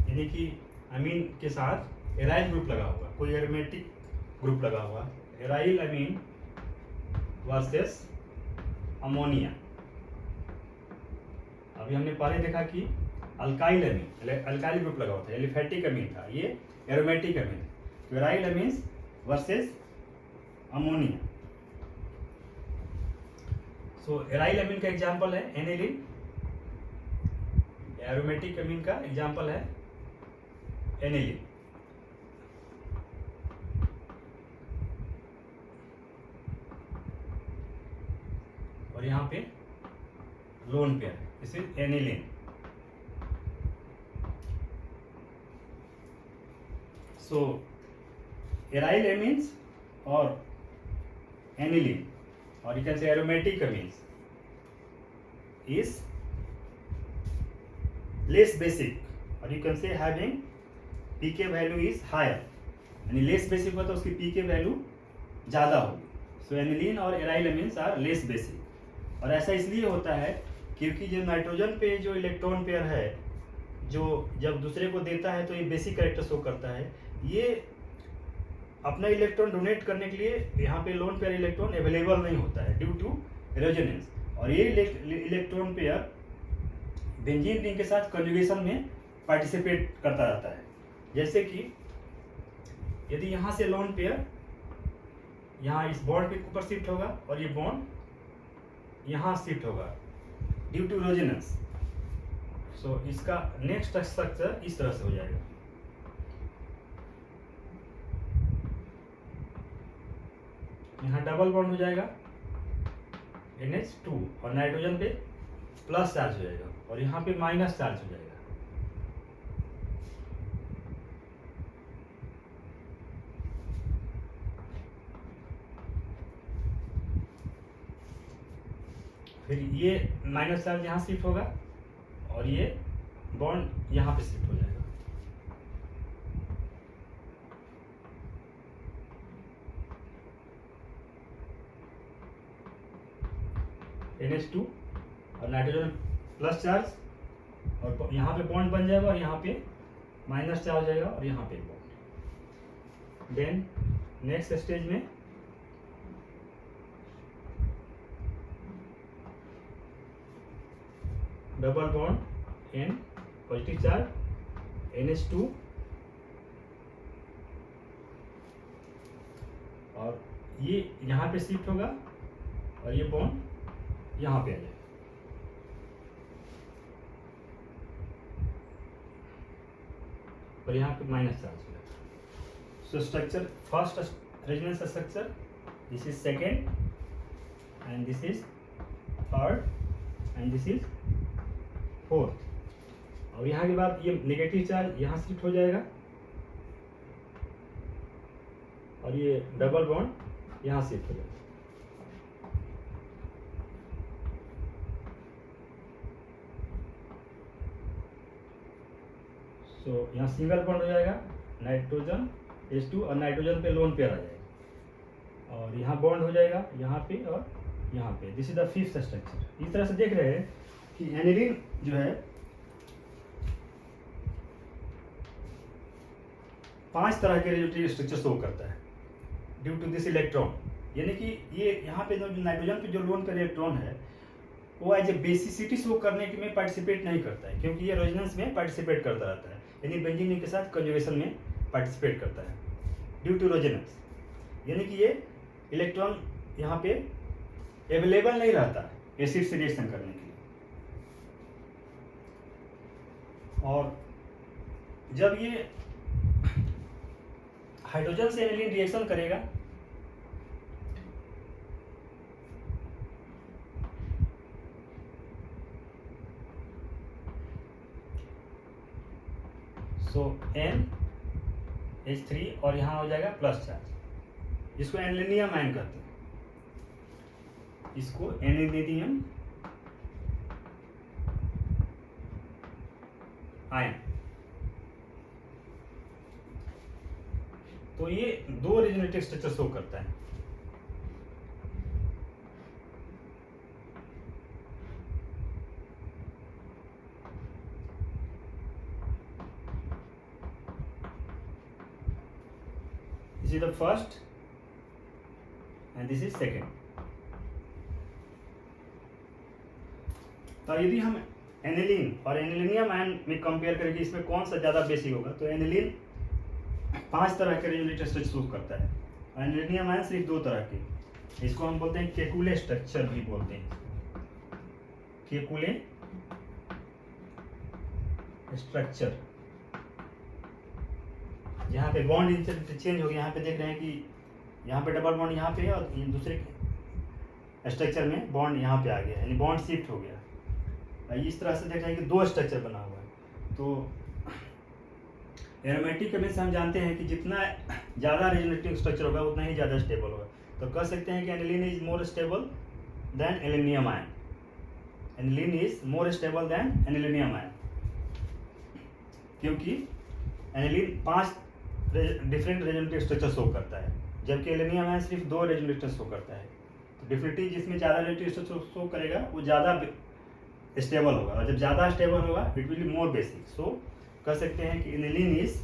यानी कि अमीन के साथ aryl group लगा हुआ, कोई aromatic group लगा हुआ। एराइल अमीन वर्सेस अमोनिया। अभी हमने पहले देखा कि अल्काइल अमीन, अल्काइल ग्रुप लगा हुआ था, एलिफेटिक अमीन था, ये एरोमेटिक अमीन। तो एराइल अमीन्स वर्सेस अमोनिया। सो एराइल अमीन का एग्जांपल है एनिलीन, एरोमेटिक अमीन का एग्जांपल है एनिलीन। और यहाँ पे लोन पेयर है, this is aniline. So aryl amines और aniline, or you can say aromatic amines, is less basic, or you can say having pK value is higher, यानी less basic होता है उसकी pK value ज़्यादा होगी। So aniline और aryl amines are less basic. और ऐसा इसलिए होता है क्योंकि जो नाइट्रोजन पे जो इलेक्ट्रॉन पेयर है, जो जब दूसरे को देता है तो ये बेसिक कैरेक्टर शो करता है, ये अपना इलेक्ट्रॉन डोनेट करने के लिए यहाँ पे लोन पेयर इलेक्ट्रॉन अवेलेबल नहीं होता है ड्यू टू रेजोनेंस। और ये इलेक्ट्रॉन पेयर बेंजीन रिंग के साथ कन्जुगेशन में पार्टिसिपेट करता रहता है। जैसे कि यदि यहाँ से लोन पेयर यहाँ इस बॉन्ड के ऊपर शिफ्ट होगा और ये बॉन्ड यहाँ शिफ्ट होगा ड्यू टू रेजोनेंस। सो इसका नेक्स्ट स्ट्रक्चर इस तरह से हो जाएगा। यहाँ डबल बॉन्ड हो जाएगा NH2 और नाइट्रोजन पे प्लस चार्ज हो जाएगा और यहाँ पे माइनस चार्ज हो जाएगा। फिर ये माइनस चार्ज यहाँ शिफ्ट होगा और ये बॉन्ड यहाँ पे शिफ्ट हो जाएगा। NH2 और नाइट्रोजन प्लस चार्ज और यहाँ पे बॉन्ड बन जाएगा और यहाँ पे माइनस चार्ज हो जाएगा और यहाँ पे बॉन्ड। देन नेक्स्ट स्टेज में double bond N positive charge NH2 और ये यहाँ पे शिफ्ट होगा और ये बॉन्ड यहाँ पे आ जाएगा। और यहाँ पे माइनस चार्ज हो जाएगा। So structure first resonance structure, this is second and this is third and this is fourth. और यहाँ के बाद ये नेगेटिव चार्ज यहाँ शिफ्ट हो जाएगा और ये डबल बॉन्ड यहाँ शिफ्ट हो जाएगा। तो यहाँ सिंगल बॉन्ड हो जाएगा नाइट्रोजन H2 और नाइट्रोजन पे लोन पेयर आ जाएगा और यहाँ बॉन्ड हो जाएगा यहाँ पे और यहाँ पे। This is the fifth structure. इस तरह से देख रहे हैं कि एनिलीन जो है 5 तरह के रेडियोटिव स्ट्रक्चर शो करता है ड्यू टू दिस इलेक्ट्रॉन। यानी कि ये यहाँ पे जो नाइट्रोजन पे जो लोन का इलेक्ट्रॉन है वो एज ए बेसिसिटी शो करने के में पार्टिसिपेट नहीं करता है, क्योंकि ये रेजोनेंस में पार्टिसिपेट करता रहता है, यानी बेंजीन के साथ कंजुगेशन में पार्टिसिपेट करता है ड्यू टू रेजोनेंस। यानी कि ये इलेक्ट्रॉन यहाँ पे अवेलेबल नहीं रहता एसिड से रिएक्शन करने के लिए। और जब ये हाइड्रोजन से एनिलीन रिएक्शन करेगा सो NH3 और यहाँ हो जाएगा प्लस चार्ज, इसको एनिलीनियम आयन कहते हैं, इसको एनिलीनियम आयन। तो ये 2 रेजोनेटिव स्ट्रक्चर शो करता है। This is the first and this is second। तो यदि हम एनिलीन और एनिलीनियम आयन में कंपेयर करेंगे इसमें कौन सा ज़्यादा बेसिक होगा, तो एनिलीन 5 तरह के रेजोनेटिव स्ट्रक्चर शो करता है, एनिलीनियम आयन सिर्फ 2 तरह के। इसको हम बोलते हैं केकुले स्ट्रक्चर भी बोलते हैं, केकुले स्ट्रक्चर। यहाँ पे बॉन्ड इंटरचेंज हो गया, यहाँ पे देख रहे हैं कि यहाँ पे डबल बॉन्ड यहाँ पे है और दूसरे स्ट्रक्चर में बॉन्ड यहाँ पे आ गया, यानी बॉन्ड शिफ्ट हो गया। इस तरह से देख रहे हैं कि 2 स्ट्रक्चर बना हुआ है। तो एरोमेटिक केमिस्ट्री से हम जानते हैं कि जितना ज़्यादा रेजोनेटिव स्ट्रक्चर होगा उतना ही ज़्यादा स्टेबल होगा। तो कह सकते हैं कि aniline is more stable than anilinium ion, aniline is more stable than anilinium ion, क्योंकि aniline 5 different resonative structure show करता है, जबकि एनिलीनियम आयन सिर्फ 2 रेजोनेटिव शो करता है। तो डेफिनेटली जिसमें ज़्यादा रेजोनेटिव स्ट्रक्चर शो करेगा वो ज़्यादा स्टेबल होगा, और जब ज़्यादा स्टेबल होगा it will be more basic. So कह सकते हैं कि aniline is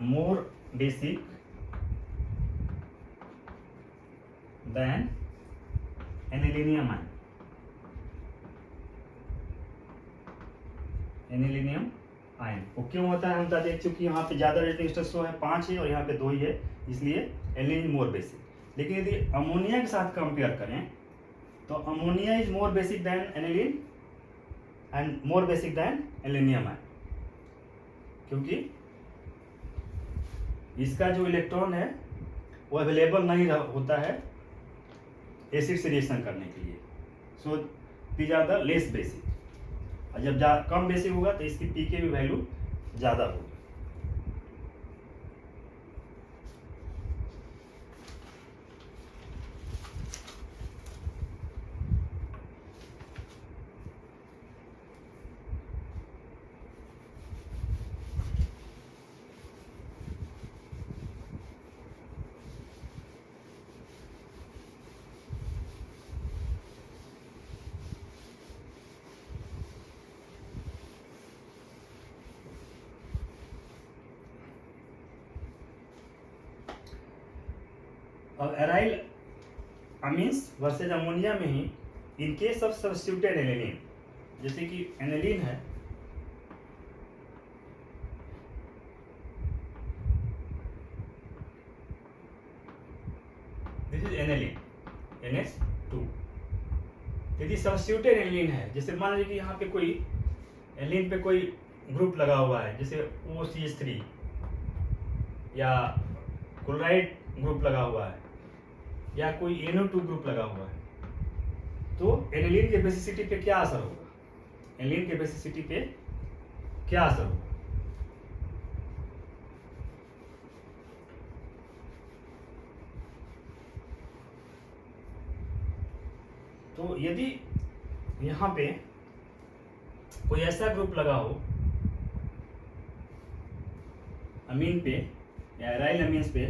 more basic than anilinium ion, anilinium ion. वो क्यों होता है हम बता दें, क्योंकि यहाँ पे ज़्यादा रेजोनेटिव स्ट्रक्चर है 5 है और यहाँ पे 2 ही है, इसलिए एनिलीन मोर बेसिक। लेकिन यदि अमोनिया के साथ कंपेयर करें तो ammonia is more basic than aniline and more basic than anilinium ion, क्योंकि इसका जो इलेक्ट्रॉन है वो अवेलेबल नहीं होता है एसिड से रिएक्शन करने के लिए। So these are the less basic, और जब कम बेसिक होगा तो इसकी पी के भी वैल्यू ज़्यादा होगी। अब एराइल अमीन्स वर्सेज अमोनिया में ही in case of substituted aniline, जैसे कि एनिलीन है, दिस इज एनिलीन NH2। यदि सब्स्टिट्यूटेड एनिलीन है, जैसे मान लीजिए कि यहाँ पे कोई एनिलीन पे कोई ग्रुप लगा हुआ है, जैसे OCH3 या क्लोराइड ग्रुप लगा हुआ है या कोई NO2 ग्रुप लगा हुआ है, तो एनिलीन के बेसिसिटी पे क्या असर होगा, एनिलीन के बेसिसिटी पे क्या असर होगा। तो यदि यहाँ पे कोई ऐसा ग्रुप लगा हो अमीन पे या एराइल अमीन्स पे,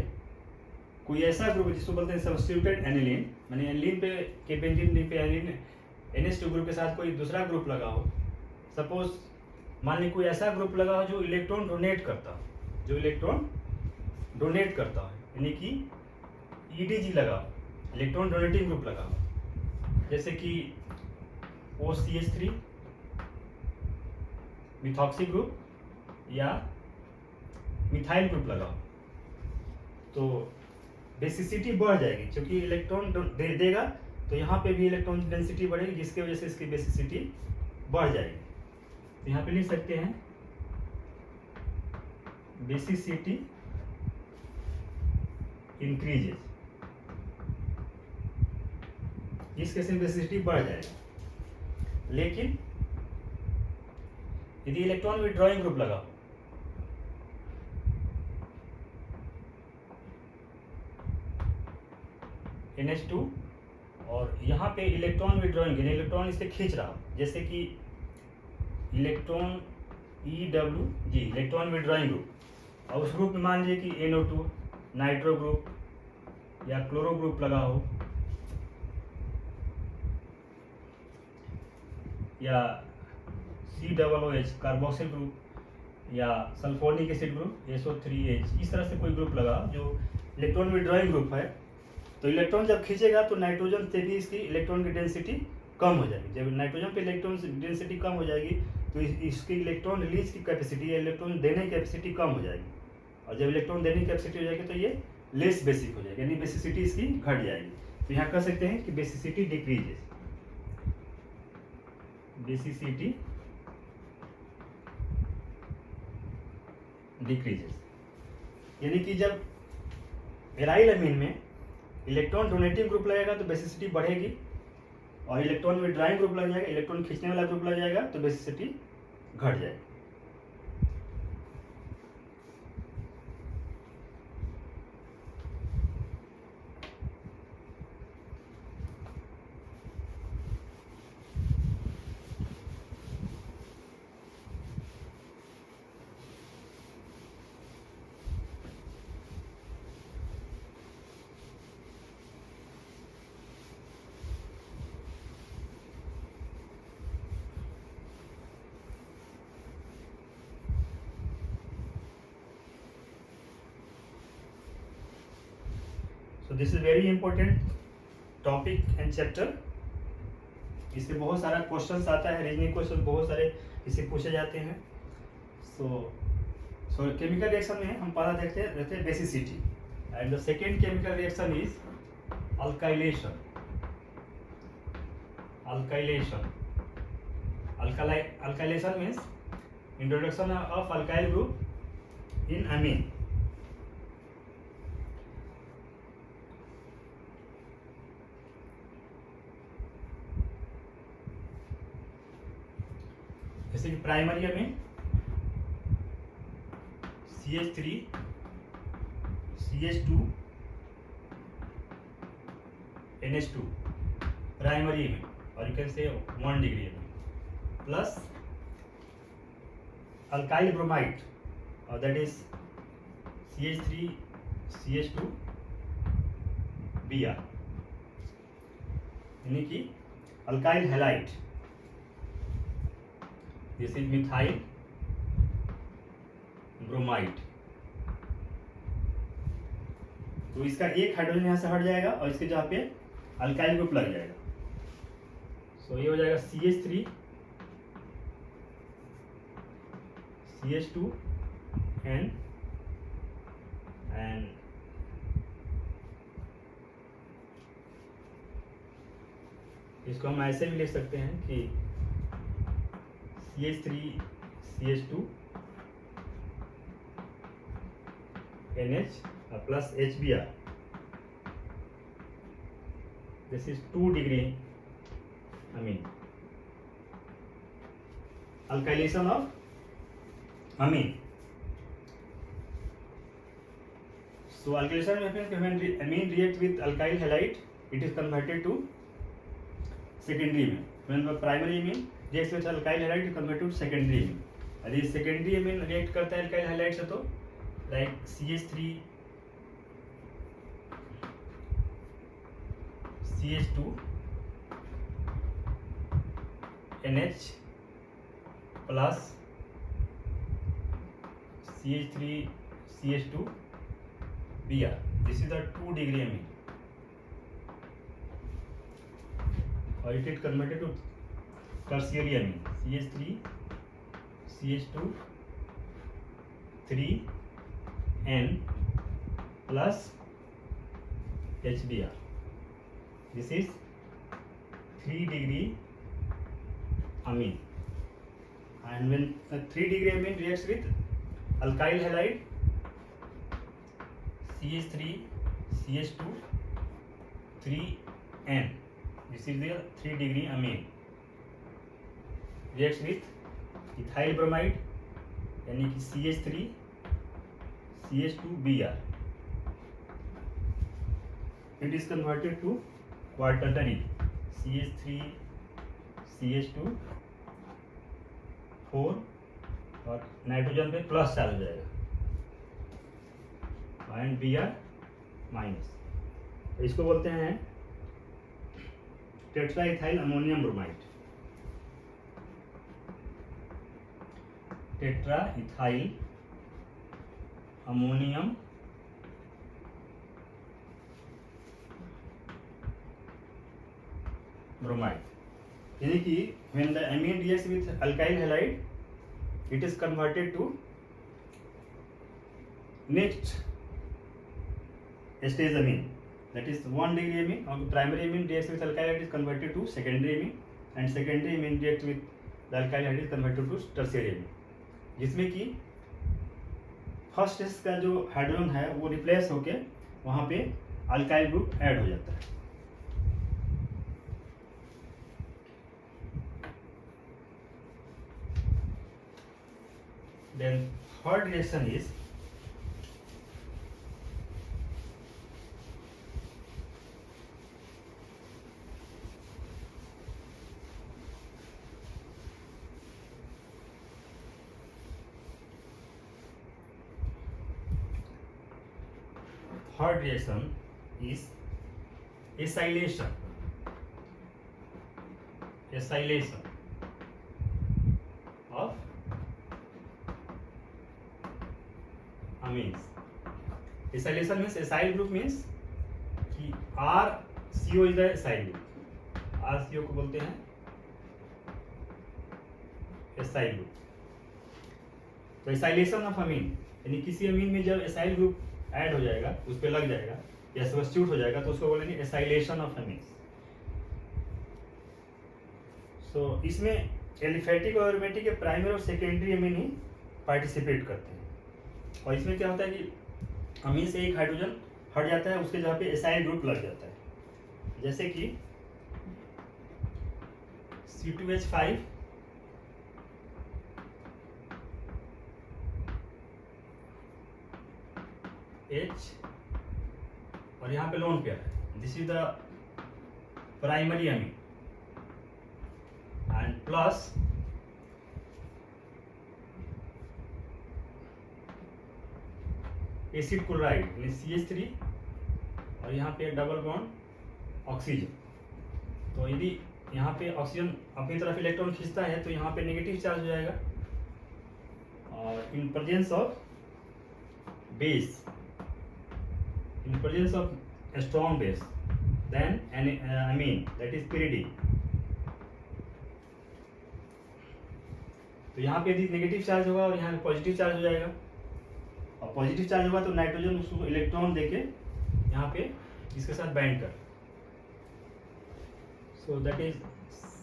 कोई ऐसा ग्रुप जिसको बोलते हैं सब्स्टिट्यूटेड एनिलीन, माने एनिलीन पे के बेंजीन पे एनिलीन NH2 ग्रुप के साथ कोई दूसरा ग्रुप लगा हो, सपोज मान ली कोई ऐसा ग्रुप लगा हो जो इलेक्ट्रॉन डोनेट करता हो, यानी कि EDG लगा हो, इलेक्ट्रॉन डोनेटिंग ग्रुप लगा हो, जैसे कि OCH3 मिथॉक्सी ग्रुप या मिथाइल ग्रुप लगा हो, तो बेसिसिटी बढ़ जाएगी, क्योंकि इलेक्ट्रॉन देगा तो यहाँ पे भी इलेक्ट्रॉन डेंसिटी बढ़ेगी, जिसकी वजह से इसकी बेसिसिटी बढ़ जाएगी। तो यहाँ पे लिख सकते हैं बेसिसिटी इंक्रीजेज, इस केस में बेसिसिटी बढ़ जाएगी। लेकिन यदि इलेक्ट्रॉन विड्रॉइंग ग्रुप लगा हो, NH2 और यहाँ पे इलेक्ट्रॉन विड्रॉइंग, इलेक्ट्रॉन इसे खींच रहा हो, जैसे कि electron EWG electron withdrawing group, और उस ग्रुप में मान लीजिए कि NO2 नाइट्रो ग्रुप या क्लोरो ग्रुप लगा हो, या COOH कार्बोक्सिल ग्रुप या सल्फोनिक एसिड ग्रुप SO3H, इस तरह से कोई ग्रुप लगा जो इलेक्ट्रॉन विड्रॉइंग ग्रुप है, तो इलेक्ट्रॉन जब खींचेगा तो नाइट्रोजन से भी इसकी इलेक्ट्रॉन की डेंसिटी कम हो जाएगी। जब नाइट्रोजन पे इलेक्ट्रॉन डेंसिटी कम हो जाएगी तो इसकी इलेक्ट्रॉन रिलीज की कैपेसिटी या इलेक्ट्रॉन देने की कैपेसिटी कम हो जाएगी, और जब इलेक्ट्रॉन देने की कैपेसिटी हो जाएगी तो ये लेस बेसिक हो जाएगी, यानी बेसिसिटी इसकी घट जाएगी। तो यहाँ कह सकते हैं कि बेसिसिटी डिक्रीजेस, बेसिसिटी डिक्रीजेस, यानी कि जब एराइल अमीन में इलेक्ट्रॉन डोनेटिंग ग्रुप लगेगा तो बेसिसिटी बढ़ेगी, और इलेक्ट्रॉन विड्रॉइंग ग्रुप लग जाएगा, इलेक्ट्रॉन खींचने वाला ग्रुप लग जाएगा तो बेसिसिटी घट जाएगी। So this is very important topic and chapter. इससे बहुत सारा क्वेश्चंस आता है, रीजनिंग क्वेश्चन बहुत सारे इससे पूछे जाते हैं। सो केमिकल रिएक्शन में हम पहला देखते हैं basicity, and the second chemical reaction is alkylation. Alkylation means introduction of alkyl group in amine. जैसे कि primary amine CH3 CH2 NH2 primary amine, और you can say 1 degree amine, plus alkyl bromide, और that is CH3 CH2 Br, यानी कि alkyl halide, this is methyl bromide. तो इसका एक hydrogen यहाँ से हट जाएगा और इसके जगह पे अल्काइल ग्रुप लग जाएगा। सो ये हो जाएगा CH3 CH2 एंड इसको हम ऐसे भी लिख सकते हैं कि CH3 CH2 NH plus HBr, this is 2 degree amine, alkylation of amine. So alkylation happens when amine react with alkyl halide, it is converted to secondary amine. When the primary amine reacts with alkyl halide, it is converted to secondary amine. यदि secondary amine react करता है alkyl halide से तो like CH3 CH2 NH plus CH3CH2 Br. This is the 2 degree amine. Or it is converted to tertiary amine. CH3CH2 3N plus HBr. This is 3 degree amine. And when 3 degree amine reacts with alkyl halide CH3CH2 3N, this is the 3 degree amine, reacts with ethyl bromide यानी कि CH3CH2Br. It is converted to quaternary CH3CH2 4 और nitrogen पे plus charge हो जाएगा and Br minus. इसको बोलते हैं tetraethyl ammonium bromide. Tetraethyl ammonium bromide यानी कि when the amine reacts with alkyl halide it is converted to next stage amine, that is 1 degree amine. और primary amine reacts with alkyl halide is converted to secondary amine and secondary amine reacts with the alkyl halide is converted to tertiary amine, जिसमें कि first का जो hydrogen है वो replace होके वहाँ पे अल्काइल ग्रुप ऐड हो जाता है. Then third reaction is acylation. Acylation of amines. Acylation means acyl group means कि RCO is the acyl group. RCO को बोलते हैं acyl group. तो acylation of amine यानी किसी अमीन में जब acyl group ऐड हो जाएगा, उस पे लग जाएगा या सब्स्टिट्यूट हो जाएगा तो उसको बोलेंगे एसाइलेशन ऑफ अमीन्स. सो इसमें एलिफेटिक और एरोमेटिक के प्राइमरी और सेकेंडरी अमीन ही पार्टिसिपेट करते हैं. और इसमें क्या होता है कि अमीन से एक हाइड्रोजन हट जाता है, उसके जगह पे एसाइल ग्रुप लग जाता है. जैसे कि C2H5 H और यहाँ पे लोन पेयर है. This is the primary Amin and plus acid chloride यानी CH3 और यहाँ पे डबल बॉन्ड ऑक्सीजन. तो यदि यहाँ पे ऑक्सीजन अपनी तरफ इलेक्ट्रॉन खींचता है तो यहाँ पे नेगेटिव चार्ज हो जाएगा. और in presence of base, in presence of a strong base then an amine that is pyridine. तो यहाँ पे यदि नेगेटिव चार्ज होगा और यहाँ पे पॉजिटिव चार्ज हो जाएगा, और पॉजिटिव चार्ज होगा तो नाइट्रोजन उसको इलेक्ट्रॉन देके यहाँ पे इसके साथ बाइंड कर. सो दैट इज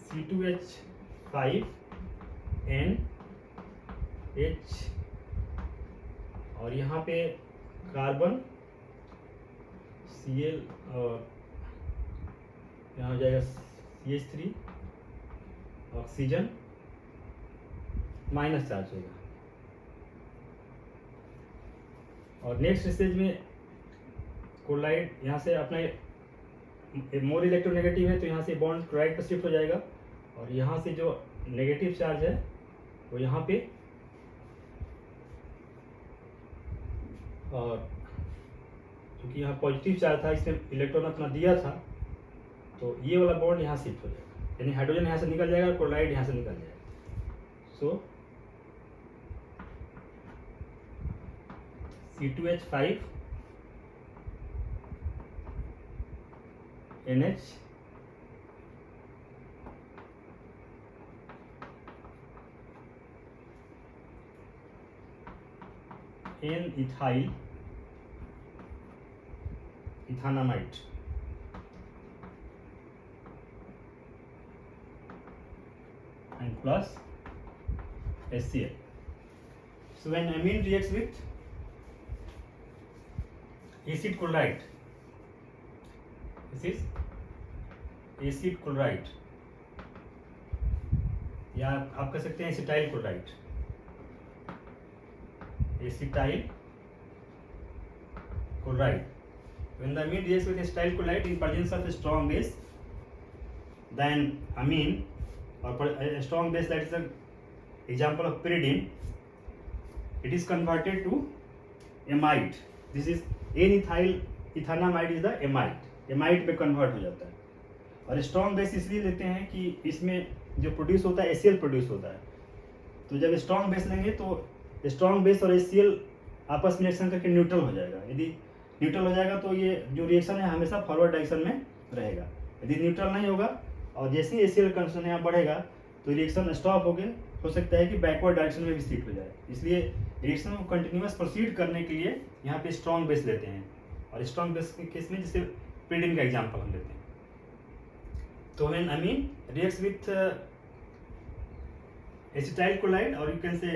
C2H5NH और यहाँ पे कार्बन Cl और यहाँ हो जाएगा CH3 ऑक्सीजन माइनस चार्ज होगा. और नेक्स्ट स्टेज में क्लोराइड यहाँ से अपना मोर इलेक्ट्रोनेगेटिव है तो यहाँ से बॉन्ड क्लोराइड पर शिफ्ट हो जाएगा. और यहाँ से जो नेगेटिव चार्ज है वो यहाँ पे और क्योंकि यहाँ पॉजिटिव चार्ज था, इसने इलेक्ट्रॉन अपना दिया था तो ये वाला बॉन्ड यहाँ शिफ्ट हो जाएगा. यानी हाइड्रोजन यहाँ से निकल जाएगा और क्लोराइड यहाँ से निकल जाएगा. सो C2H5 NH N ethyl ethanamide and plus HCl. So when amine reacts with acid chloride, this is acid chloride, या आप कह सकते हैं acetyl chloride. Acetyl chloride. When the amine reacts with acetyl chloride in presence of a strong base, then amine or a strong base, that is an example of pyridine, it is converted to amide. This is N-ethyl ethanamide is the amide. amide पे convert हो जाता है. और strong base इसलिए लेते हैं कि इसमें जो प्रोड्यूस होता है HCl प्रोड्यूस होता है. तो जब स्ट्रॉन्ग बेस लेंगे तो स्ट्रॉन्ग बेस और HCl आपस में रिएक्शन करके न्यूट्रल हो जाएगा. यदि न्यूट्रल हो जाएगा तो ये जो रिएक्शन है हमेशा फॉरवर्ड डायरेक्शन में रहेगा. यदि न्यूट्रल नहीं होगा और जैसे ही HCl कंसंट्रेशन यहाँ बढ़ेगा तो रिएक्शन स्टॉप हो सकता है कि बैकवर्ड डायरेक्शन में भी शिफ्ट हो जाए. इसलिए रिएक्शन को कंटिन्यूअस प्रोसीड करने के लिए यहाँ पे स्ट्रॉन्ग बेस लेते हैं. और स्ट्रॉन्ग बेस के केस में जैसे pyridine का एग्जाम्पल हम लेते हैं. तो when amine reacts with acetyl chloride or you can say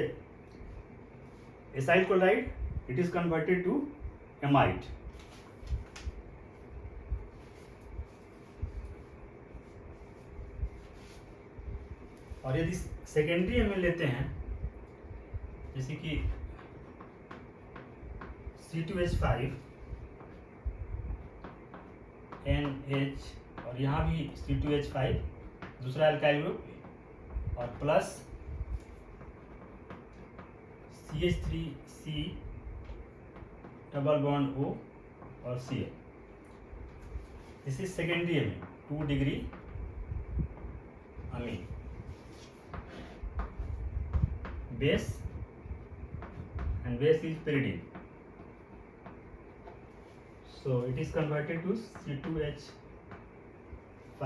acyl chloride, it is converted to amide. और यदि सेकेंडरी अमीन लेते हैं जैसे कि C2H5 NH और यहाँ भी C2H5 दूसरा अल्काइल ग्रुप और plus CH3C double bond O और Cl. This is secondary amine, 2 degree Amin. Base and base is pyridine. So it is converted to C2H5.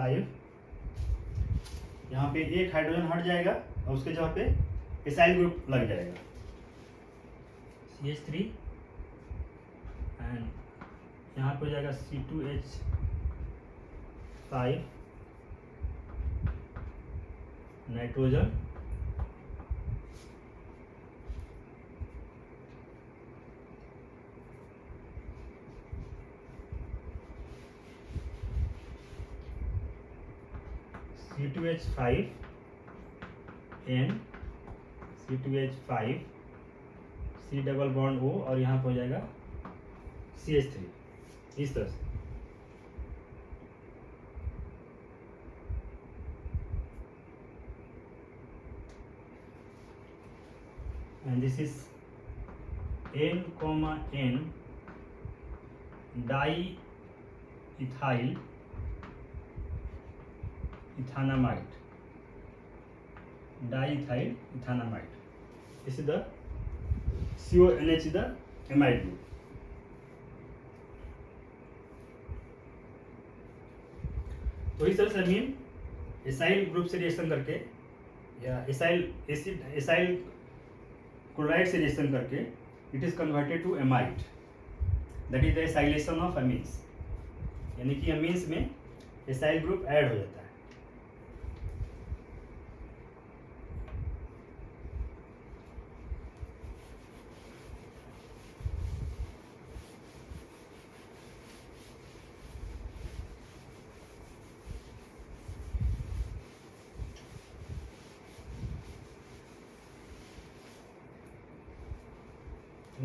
यहाँ पे एक हाइड्रोजन हट जाएगा और उसके जगह पे एसाइल ग्रुप लग जाएगा CH3 एंड यहाँ पे हो जाएगा C2H5 nitrogen C2H5 N C2H5 C double bond O और यहाँ पे हो जाएगा CH3 इस तरह से. and this is N, N diethyl ethanamide. Diethyl ethanamide. This is the CONH is the amide group. तो इस तरह से अमीन एसाइल ग्रुप से रिएक्शन करके या एसाइल क्लोराइड से रिएक्शन करके it is converted to amide. That is the acylation of amines. यानी कि अमीन्स में एसाइल ग्रुप ऐड हो जाता है.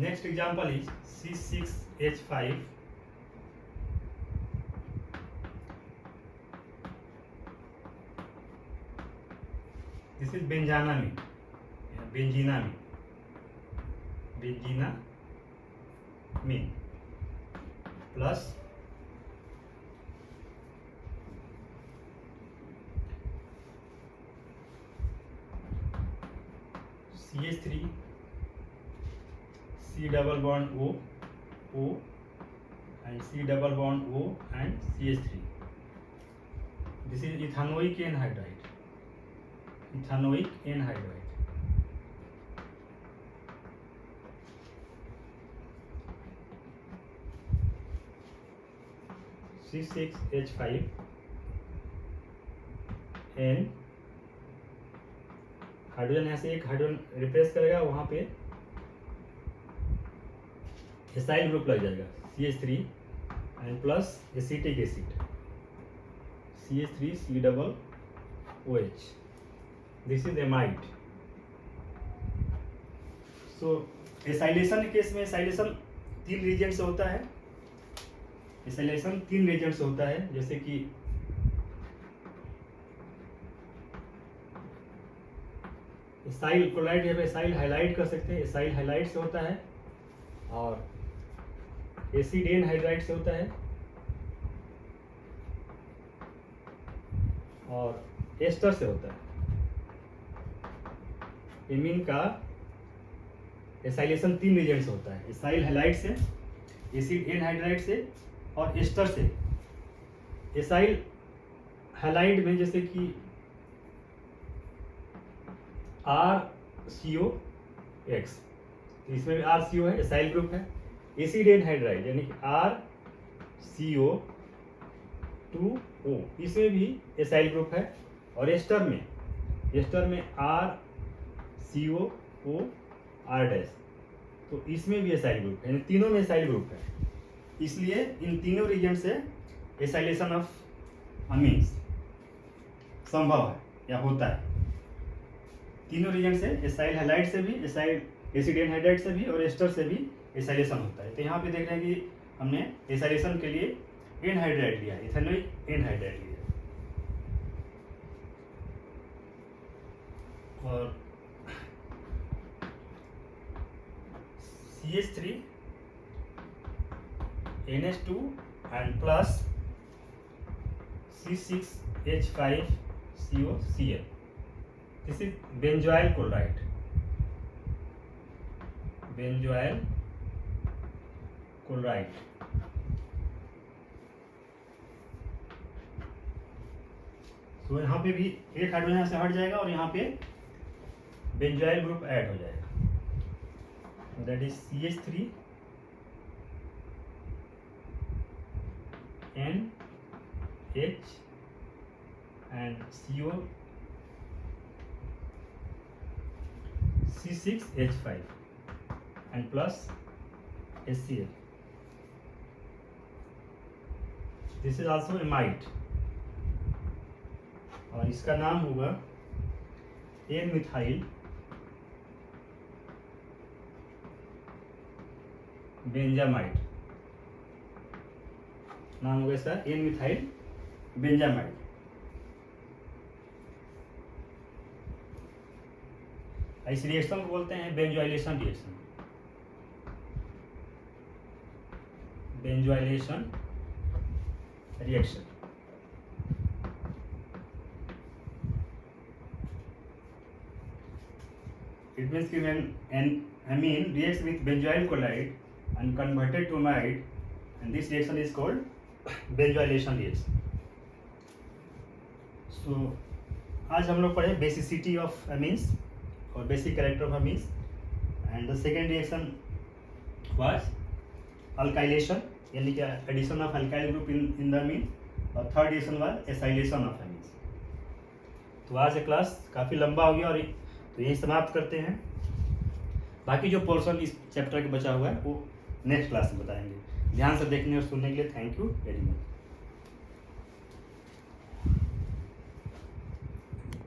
Next example is C6H5 this is benjanamine plus CH3 C double bond O and C double bond O and CH3. This is ethanoic anhydride. Ethanoic anhydride. C6H5 N hydrogen यहाँ से एक hydrogen replace करेगा, वहाँ पे acyl group लग जाएगा CH3 and plus acetic acid CH3 C double OH. This is amide. So acylation के case में एसाइलेशन 3 रीजन से होता है। एसाइलेशन 3 रीजन से होता है, जैसे कि एसाइल क्लोराइड या एसाइल हाइलाइड कर सकते हैं, एसाइल हाइलाइड से होता है, और एसिड एनहाइड्राइड से होता है, और एस्टर से होता है। एमीन का एसाइलेशन 3 रीजन से होता है, एसाइल हाइलाइड से, एसिड एनहाइड्राइड से और एस्टर से। एसाइल हाइलाइड में जैसे कि RCOX, तो इसमें भी RCO है, एसाइल ग्रुप है। एसिड एनहाइड्राइड यानी कि RCO2O, इसमें भी एसाइल ग्रुप है। और एस्टर में RCOOR', तो इसमें भी एसाइल ग्रुप है, तीनों में एसाइल ग्रुप है। इसलिए इन तीनों रीजन से एसाइलेशन ऑफ अमीन्स संभव है या होता है। तीनों रीजन से, एसाइल हाइलाइड से भी, एसाइल एसिड एनहाइड्राइड से भी और एस्टर से भी एसाइलेशन होता है। तो यहाँ पे देख रहे हैं कि हमने एसाइलेशन के लिए एनहाइड्राइड लिया, इथेनोइक एनहाइड्राइड लिया। और CH3 NH2 and plus C6H5 COCl. This is benzoyl chloride. Benzoyl chloride. तो यहाँ पे भी एक हाइड्रोजन यहाँ से हट जाएगा और यहाँ पे बेंजोइल ग्रुप ऐड हो जाएगा। That is CH3 NH and CO C6H5 and plus HCl. This is also amide और इसका नाम होगा N-methyl बेंजामाइड। नाम होगा इसका N-methyl बेंजामाइड। इस रिएक्शन को बोलते हैं benzoylation reaction. Benzoylation reaction. It means when an amine reacts with benzoyl chloride and converted to amide, and this reaction is called benzoylation reaction. So आज हम लोग पढ़े बेसिसिटी ऑफ amines और basic character of amines, and the second reaction was alkylation यानी कि addition of alkyl group in the amine, और third reaction was acylation of amines. तो आज ये क्लास काफ़ी लंबा हो गया और तो यही समाप्त करते हैं। बाकी जो पोर्शन इस चैप्टर के बचा हुआ है वो नेक्स्ट क्लास में बताएंगे। ध्यान से देखने और सुनने के लिए थैंक यू वेरी मच।